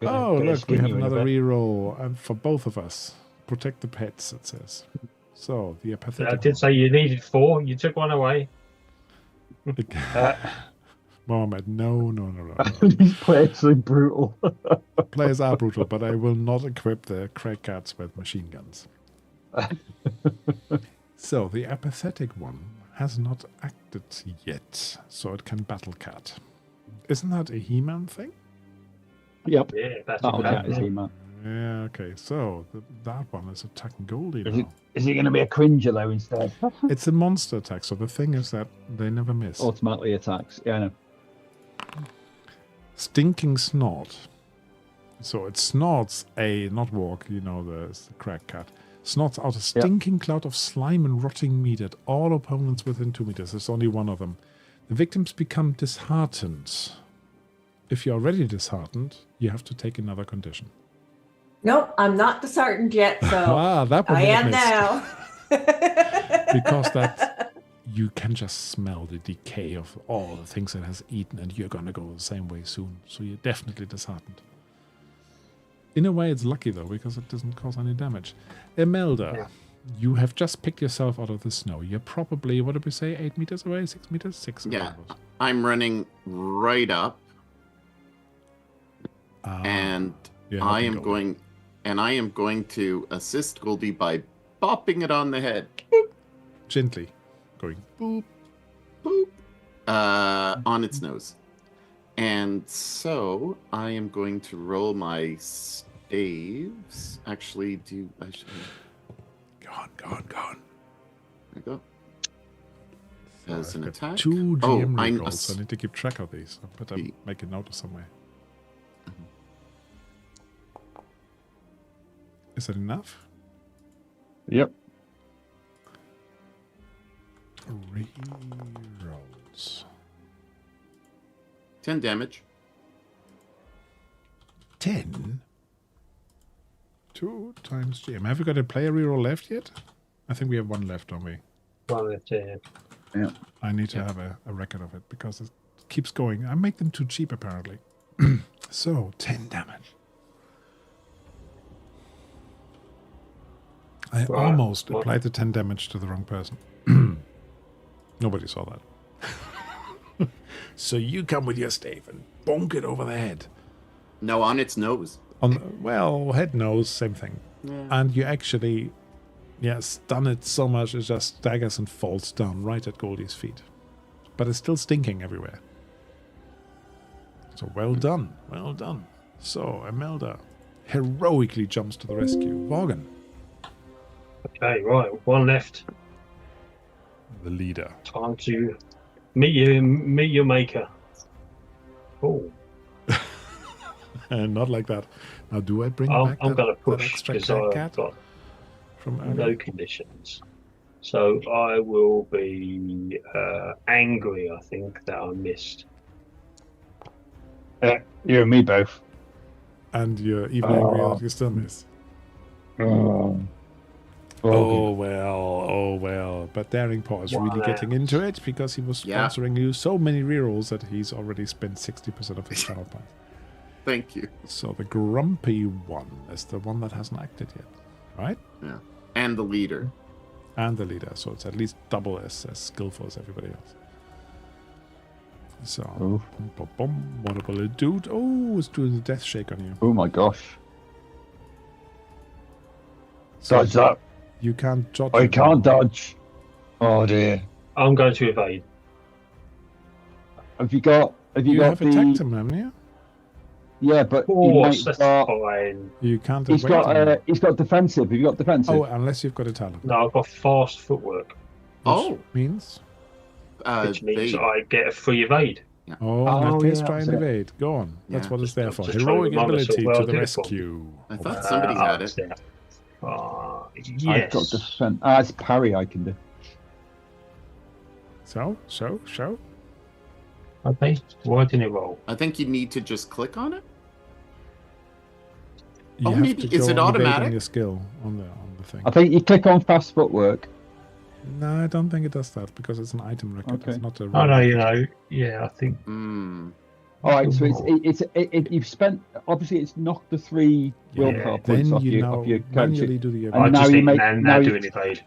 S1: Oh, look, we have another reroll, and for both of us. Protect the pets, it says. So, the apathetic...
S4: I did say you needed 4. You took one away.
S1: Mohammed, no.
S2: These players are brutal.
S1: Players are brutal, but I will not equip the crack cats with machine guns. So, the apathetic one has not acted yet, so it can battle cat. Isn't that a He-Man thing?
S2: Yep.
S4: Yeah, that's
S2: cat is He-Man.
S1: Yeah, okay. So, that one is attacking Goldie now.
S2: Is it going to be a cringer, though, instead?
S1: It's a monster attack, so the thing is that they never miss.
S2: Automatically attacks. Yeah, I know.
S1: Stinking snort. So it snorts not walk, the crack cat. Snorts out a stinking cloud of slime and rotting meat at all opponents within 2 meters. There's only one of them. The victims become disheartened. If you're already disheartened, you have to take another condition.
S5: Nope, I'm not disheartened yet, so
S1: that one
S5: I am now.
S1: Because you can just smell the decay of all the things it has eaten, and you're going to go the same way soon. So you're definitely disheartened. In a way, it's lucky, though, because it doesn't cause any damage. Imelda, you have just picked yourself out of the snow. You're probably, what did we say, 8 meters away? 6 meters? 6.
S3: Yeah, I'm running right up. And I am going to assist Goldie by bopping it on the head.
S1: Gently. Going boop.
S3: Boop. On its nose. And so I am going to roll my staves. Actually, Go on.
S1: There
S3: we go. As an attack.
S1: 2 GM rolls, so I need to keep track of these. I better make a note of somewhere. Is that enough?
S2: Yep.
S1: Rerolls.
S3: 10 damage.
S1: 10? 2 times GM. Have we got a player reroll left yet? I think we have 1 left, don't we?
S4: 1 left, yeah.
S1: I need to have a record of it because it keeps going. I make them too cheap, apparently. So, 10 damage. I almost applied the 10 damage to the wrong person. Nobody saw that. So you come with your stave and bonk it over the head.
S3: No, on its nose.
S1: Head, nose, same thing. Yeah. And you actually, stun it so much it just staggers and falls down right at Goldie's feet. But it's still stinking everywhere. So well done. So Imelda heroically jumps to the rescue. Morgan.
S4: Okay, right, 1 left.
S1: The leader.
S4: Time to meet your maker. Cool.
S1: And not like that. Now, do I bring back
S4: I'm going to
S1: that
S4: push
S1: extra
S4: because I've
S1: cat
S4: got
S1: from
S4: no
S1: earlier?
S4: conditions. So I will be angry, I think, that I missed.
S2: You and me both.
S1: And you're even angrier that you still miss.
S2: Oh,
S1: well. But Daring Paw is really getting into it because he was sponsoring you so many rerolls that he's already spent 60% of his channel points.
S3: Thank you.
S1: So the grumpy one is the one that hasn't acted yet, right?
S3: Yeah. And the leader.
S1: And the leader, so it's at least double as skillful as everybody else. So, what will it do? Oh, it's doing the death shake on you.
S2: Oh my gosh.
S1: So
S2: Dodge that.
S1: you can't dodge.
S2: I can't dodge. Oh dear.
S4: I'm going to evade.
S2: Have you got
S1: have
S2: the...
S1: attacked him, haven't you?
S2: Yeah, but
S4: Of course, that's fine.
S1: You can't
S2: he's got defensive. Have you got defensive?
S1: Oh, unless you've got a talent.
S4: No, I've got fast footwork.
S3: Oh.
S1: Means?
S4: Which means I get a free evade.
S3: Yeah.
S1: Oh, in that case, try and evade. Go on. That's what it's there for.
S4: Just
S1: Heroic
S4: trying to remind
S1: ability
S4: myself
S1: to the
S4: where I
S1: rescue.
S3: I thought somebody had it.
S4: Yes.
S2: I've got defense. It's parry I can do.
S1: So.
S4: Okay. Why didn't it roll?
S3: I think you need to just click on it.
S1: You
S3: Oh,
S1: have
S3: maybe.
S1: to
S3: Is
S1: go
S3: it
S1: on evading
S3: automatic?
S1: your skill on the thing.
S2: I think you click on fast footwork.
S1: No, I don't think it does that because it's an item record.
S2: Okay.
S1: It's not a.
S4: Oh no, I think.
S2: All right, so it's you've spent, obviously it's knocked the 3 willpower points off your character.
S1: Manually do the
S2: And
S4: I
S2: now
S4: just
S2: you
S4: need
S2: make
S4: now do an evade.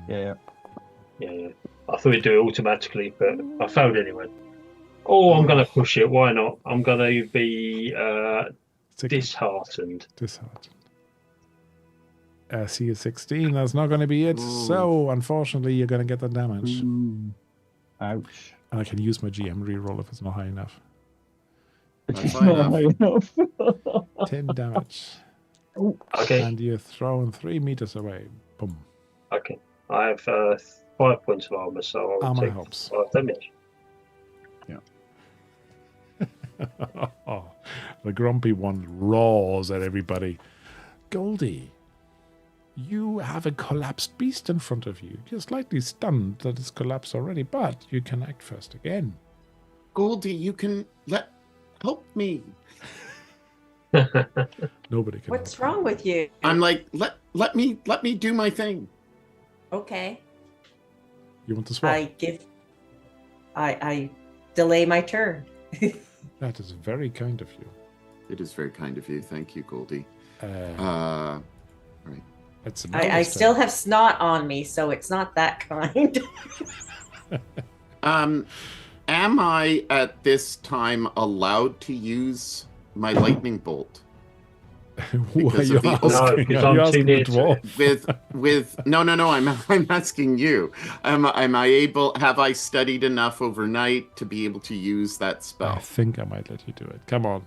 S2: Yeah.
S4: I thought it'd do it automatically, but I failed anyway. Oh, I'm going to push it. Why not? I'm going to be disheartened.
S1: See a 16. That's not going to be it.
S3: Ooh.
S1: So, unfortunately, you're going to get the damage.
S2: Ouch.
S1: And I can use my GM reroll if it's not high enough.
S3: That's
S2: It's not high enough.
S1: 10 damage.
S4: Okay.
S1: And you're thrown 3 meters away. Boom.
S4: Okay. I have 5 points of armor, so I'll
S1: Armor
S4: take
S1: helps.
S4: 5 damage.
S1: The grumpy one roars at everybody. Goldie, you have a collapsed beast in front of you. You're slightly stunned that it's collapsed already, but you can act first again.
S3: Goldie, you can help me.
S1: Nobody can.
S5: What's wrong with you?
S3: I'm like, let me do my thing.
S5: Okay.
S1: You want to swap?
S5: I delay my turn.
S1: That is very kind of you.
S3: It is very kind of you. Thank you, Goldie.
S1: Right. It's
S5: I still have snot on me, so it's not that kind.
S3: Am I at this time allowed to use my lightning bolt?
S1: Why are
S3: Because
S1: you
S3: of the
S1: asking?
S4: No, because
S1: Are you
S4: I'm too
S1: asking
S4: near
S1: the
S4: to
S1: dwarf?
S3: with no, I'm asking you. Am I able? Have I studied enough overnight to be able to use that
S1: I
S3: spell?
S1: think I might let you do it. Come on.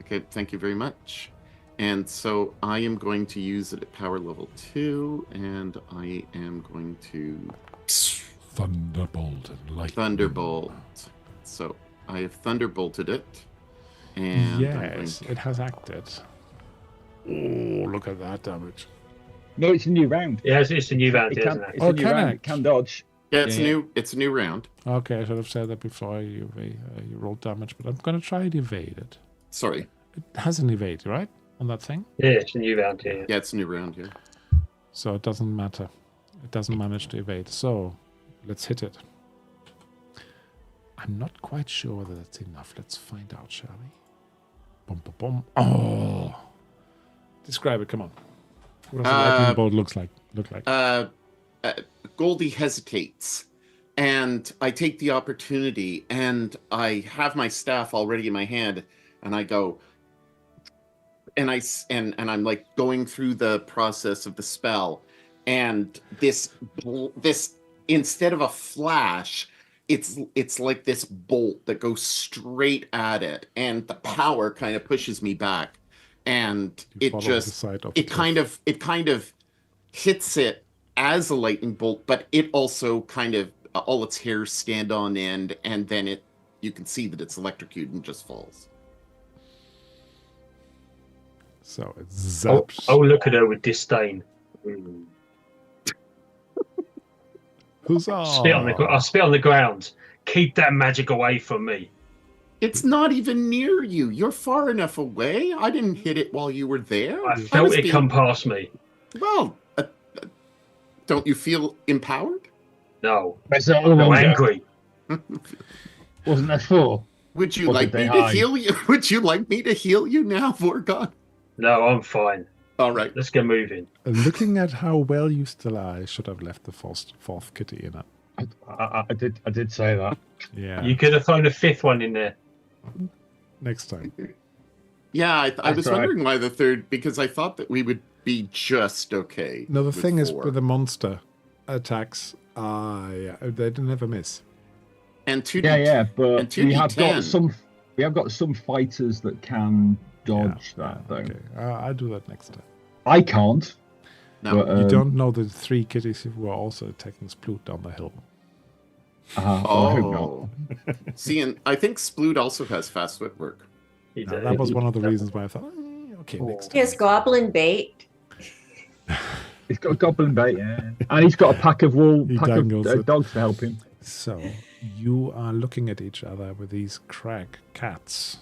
S3: Okay, thank you very much. And so I am going to use it at power level 2, and I am going to
S1: Thunderbolt and lightning.
S3: Thunderbolt. So I have Thunderbolted it, and
S1: Yes, it has acted. Oh, look at that damage.
S2: No, it's a new round.
S4: Yeah, it's a new round,
S2: It
S4: isn't
S2: can,
S4: it?
S2: it's
S1: Oh,
S2: a new
S1: can
S2: round.
S1: I?
S2: It can dodge.
S3: yeah, it's
S2: Yeah.
S3: new. It's a new round.
S1: Okay, I should have said that before you rolled damage, but I'm going to try to evade it.
S3: Sorry.
S1: It has an evade, right? On that thing?
S4: Yeah, it's a new round here.
S3: Yeah, it's a new round here.
S1: So it doesn't matter. It doesn't manage to evade. So let's hit it. I'm not quite sure whether that's enough. Let's find out, shall we? Boom, boom, boom. Oh! Describe it, come on. What does a lightning bolt look like?
S3: Goldie hesitates, and I take the opportunity, and I have my staff already in my hand, and I go, and I'm like going through the process of the spell, and this instead of a flash, it's like this bolt that goes straight at it, and the power kind of pushes me back, and it kind of hits it as a lightning bolt, but it also kind of all its hairs stand on end, and then you can see that it's electrocuted and just falls.
S1: So it zaps.
S4: I'll look at her with disdain.
S1: Huzzah!
S4: I'll spit on the ground. Keep that magic away from me.
S3: It's not even near you. You're far enough away. I didn't hit it while you were there.
S4: I felt it come past me.
S3: Well, don't you feel empowered?
S4: No.
S2: I'm
S4: angry.
S2: Wasn't there 4?
S3: Would you like me to heal you? Would you like me to heal you now, Vorgon?
S4: No, I'm fine.
S3: All right.
S4: Let's get moving.
S1: Looking at how well you still are, I should have left the fourth kitty in it.
S2: I did say that.
S1: Yeah.
S4: You could have thrown a 5th one in there.
S1: Next time.
S3: Yeah, I was wondering why the 3rd, because I thought that we would be just okay.
S1: No, the thing
S3: 4.
S1: is, with the monster attacks, they never miss.
S3: And 2D,
S2: yeah, but
S3: and
S2: we have got some fighters that can dodge that though.
S1: Okay, I'll do that next time.
S2: I can't.
S3: No,
S2: but,
S1: you don't know the 3 kitties who are also attacking Sploot down the hill.
S2: I hope not.
S3: See, and I think Sploot also has fast footwork.
S1: That was one of the reasons why I thought, okay, next time.
S5: He has goblin bait.
S2: He's got a goblin bait, yeah. And he's got a pack of dogs to help him.
S1: So, you are looking at each other with these crag cats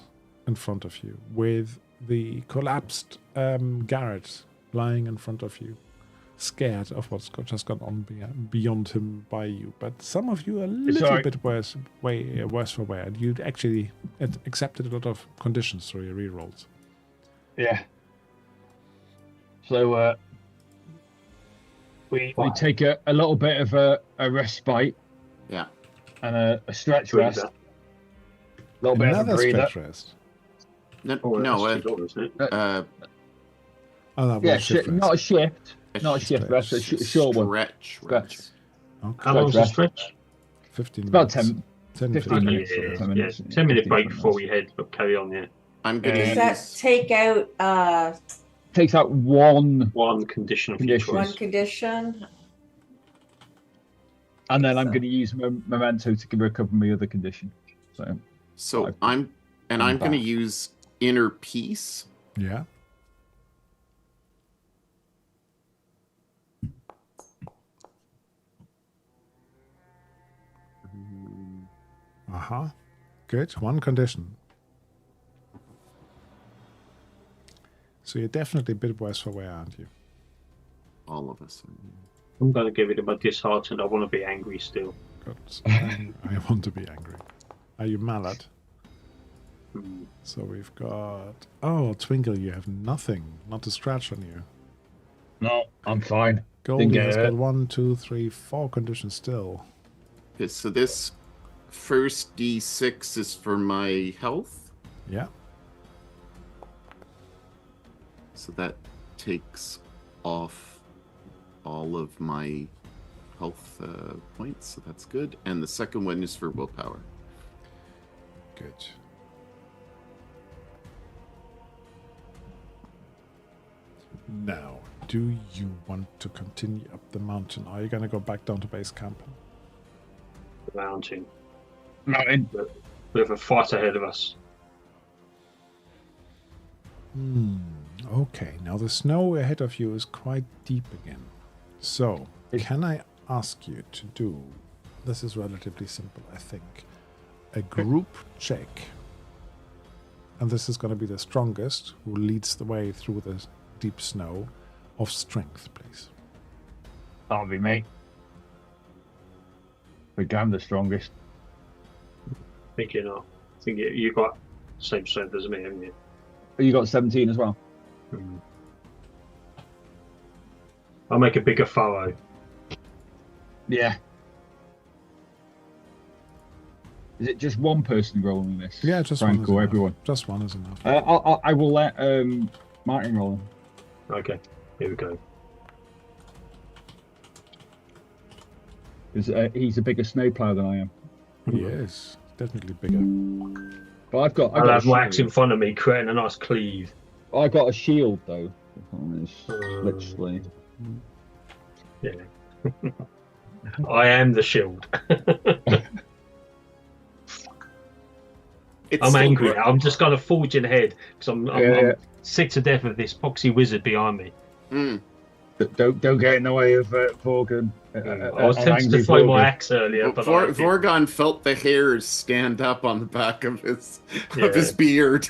S1: in front of you, with the collapsed Garrett lying in front of you, scared of what's just gone on beyond him by you. But some of you are a little bit worse for wear, and you actually accepted a lot of conditions through your rerolls.
S2: Yeah. So we take a little bit of a respite.
S3: Yeah.
S2: And a stretch rest. A little bit of a breather.
S1: Stretch rest.
S3: Not
S2: a shift. Not a shift rest, a short one.
S3: Stretch rest.
S1: Okay.
S4: How long is the stretch?
S1: 15
S2: minutes.
S1: About
S2: 15 minutes.
S4: 10 minutes. 10-minute break before we head, but carry on, yeah.
S3: I'm going to
S5: Does that take out...
S2: Takes out one
S4: condition.
S5: One condition.
S2: And then I'm going to use Memento to recover my other condition. So
S3: I'm going to use Inner Peace.
S1: Yeah. Good. One condition. So you're definitely a bit worse for wear, aren't you?
S3: All of us.
S4: I'm going to give it a disheartened. I want to be angry still.
S1: Good. I want to be angry. Are you malad? So we've got... Oh, Twinkle, you have nothing. Not a scratch on you.
S2: No, I'm fine.
S1: Goldie has got 1, 2, 3, 4 conditions still.
S3: Okay, so this first D6 is for my health.
S1: Yeah.
S3: So that takes off all of my health points, so that's good. And the second one is for willpower.
S1: Good. Now, do you want to continue up the mountain? Are you going to go back down to base camp?
S4: The mountain.
S2: Mountain.
S4: We have a fight ahead of us.
S1: Okay, now the snow ahead of you is quite deep again. So, can I ask you to do, this is relatively simple, I think, a group check. And this is going to be the strongest who leads the way through the deep snow of strength, please.
S2: That'll be me. But I'm the strongest.
S4: I think you're not. I think you got the same strength as me, haven't you?
S2: You got 17 as well?
S4: I'll make a bigger furrow.
S2: Yeah. Is it just one person rolling this?
S1: Yeah, just one.
S2: Franco, everyone.
S1: Just one is enough.
S2: I will let Martin roll him.
S4: Okay, here we go.
S2: Because he's a bigger snowplow than I am.
S1: He is definitely bigger.
S2: But I've got
S4: I'll have wax in front of me, creating a nice cleave.
S2: I got a shield though. Literally.
S4: Yeah. I am the shield. I'm angry. I'm just going to forge ahead because I'm sick to death of this poxy wizard behind me.
S3: Mm.
S2: Don't get in the way of Vorgon.
S4: I was tempted to throw my axe earlier, but
S3: Vorgon felt the hairs stand up on the back of his beard.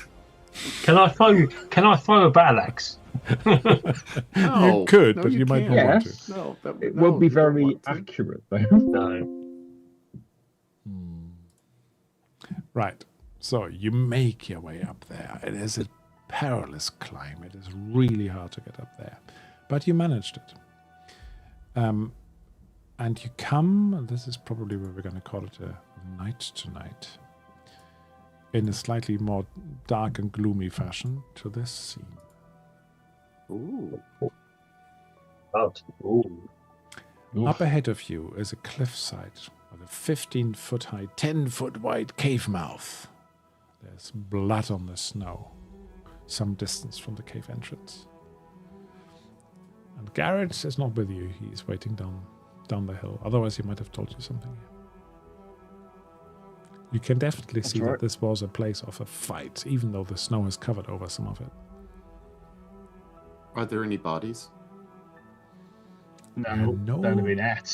S4: Can I throw a battle axe?
S1: You could, but you might not want to.
S3: No,
S2: it won't be very accurate, though.
S4: No.
S1: Right. So you make your way up there. It is a perilous climb. It is really hard to get up there. But you managed it. And you come, and this is probably where we're going to call it a night tonight, in a slightly more dark and gloomy fashion, to this scene.
S3: Ooh.
S4: Ooh.
S1: Up ahead of you is a cliffside with a 15-foot high, 10-foot wide cave mouth. There's blood on the snow, some distance from the cave entrance. And Garrett is not with you. He's waiting down the hill. Otherwise, he might have told you something. You can definitely see that this was a place of a fight, even though the snow has covered over some of it.
S3: Are there any bodies?
S2: No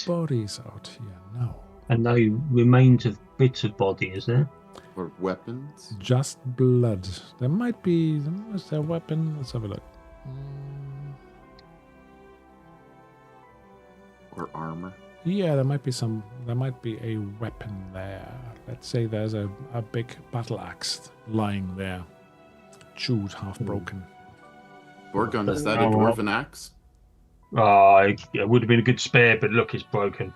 S1: bodies out here, no.
S4: And no remains of bits of body, is there?
S3: Or weapons?
S1: Just blood. There might be... Is there a weapon? Let's have a look.
S3: Or armor?
S1: Yeah, there might be a weapon there. Let's say there's a big battle axe lying there. Chewed, half broken.
S3: Vorgon, is that a dwarven axe?
S4: It would have been a good spare, but look, it's broken.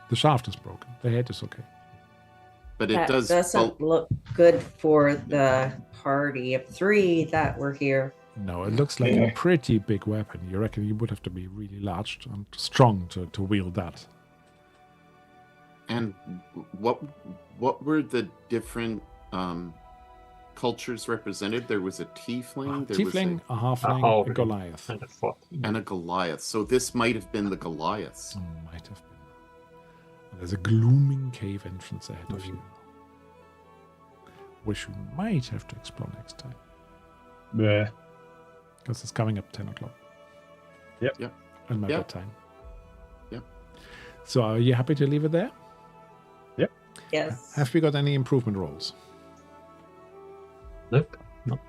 S1: The shaft is broken. The head is okay.
S3: But it
S5: doesn't look good for the party of 3 that were here.
S1: No, it looks like a pretty big weapon. You reckon you would have to be really large and strong to wield that.
S3: And what were the different cultures represented? There was a tiefling,
S1: a halfling, a Goliath.
S3: And a Goliath. So this might have been the Goliaths.
S1: Might have been. There's a glooming cave entrance ahead of you, which you might have to explore next time.
S2: Yeah.
S1: Because it's coming up 10 o'clock.
S2: Yep.
S1: And my bedtime.
S3: Yep.
S1: So are you happy to leave it there?
S2: Yep.
S5: Yes.
S1: Have we got any improvement rolls?
S4: Nope. No.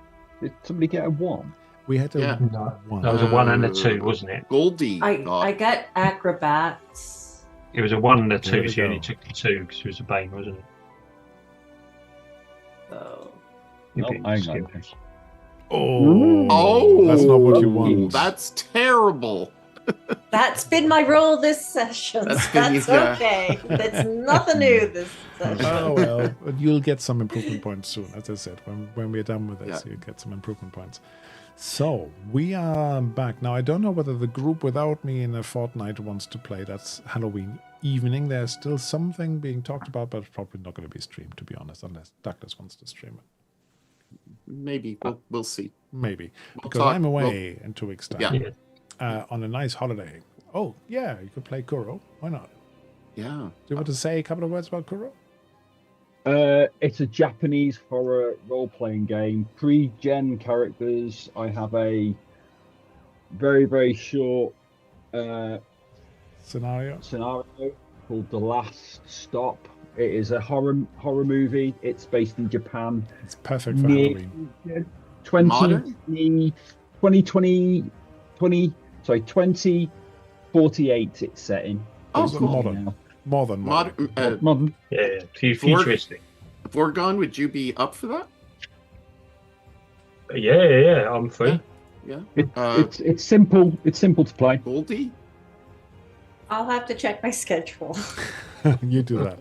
S2: Did somebody get a 1?
S1: We had a 1.
S4: That was a 1 and a 2, wasn't it?
S3: Goldie.
S5: I got acrobats.
S4: It was a 1 and a 2, so you only took the 2 because it was a Bane, wasn't it?
S1: Oh, that's not what you want.
S3: That's terrible.
S5: That's been my role this session. That's okay. That's nothing new this session.
S1: Oh, well, you'll get some improvement points soon. As I said, when we're done with this, you'll get some improvement points. So, we are back. Now, I don't know whether the group without me in a fortnight wants to play. That's Halloween evening. There's still something being talked about, but it's probably not going to be streamed, to be honest, unless Douglas wants to stream it.
S3: Maybe. We'll see.
S1: Maybe. Because I'm away in 2 weeks' time. On a nice holiday. Oh, yeah, you could play Kuro. Why not?
S3: Yeah.
S1: Do you want to say a couple of words about Kuro?
S2: It's a Japanese horror role-playing game. Pre-gen characters. I have a very, very short
S1: scenario
S2: called The Last Stop. It is a horror movie. It's based in Japan.
S1: It's perfect for Halloween.
S2: 2048 it's set in.
S3: Oh,
S1: so modern. More than modern.
S4: Yeah, futuristic.
S3: Vorgon, would you be up for that?
S4: Yeah, I'm free.
S3: Yeah.
S2: It's simple. It's simple to play.
S3: Goldie?
S5: I'll have to check my schedule.
S1: You do that.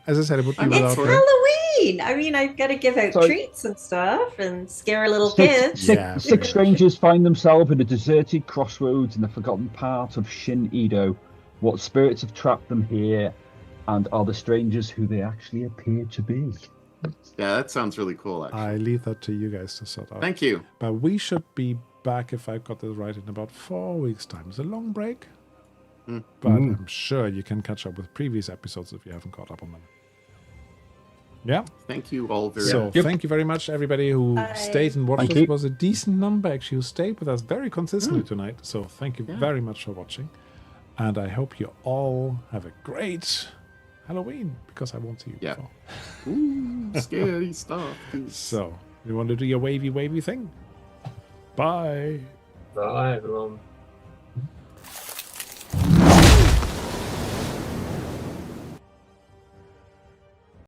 S1: As I said, it would be
S5: It's Halloween. I mean, I've got to give out treats and stuff and scare little kids.
S2: Six strangers find themselves in a deserted crossroads in the forgotten part of Shin Edo. What spirits have trapped them here, and are the strangers who they actually appear to be?
S3: Yeah, that sounds really cool, actually.
S1: I leave that to you guys to sort out.
S3: Thank you.
S1: But we should be back, if I've got this right, in about 4 weeks' time. It's a long break. But I'm sure you can catch up with previous episodes if you haven't caught up on them. Yeah.
S3: Thank you all very
S1: So
S3: much.
S1: thank you very much, everybody who stayed and watched us. It was a decent number, actually, who stayed with us very consistently tonight. So thank you very much for watching. And I hope you all have a great Halloween, because I won't see you before.
S3: Ooh, scary stuff.
S1: So, you want to do your wavy thing? Bye.
S4: Bye, everyone.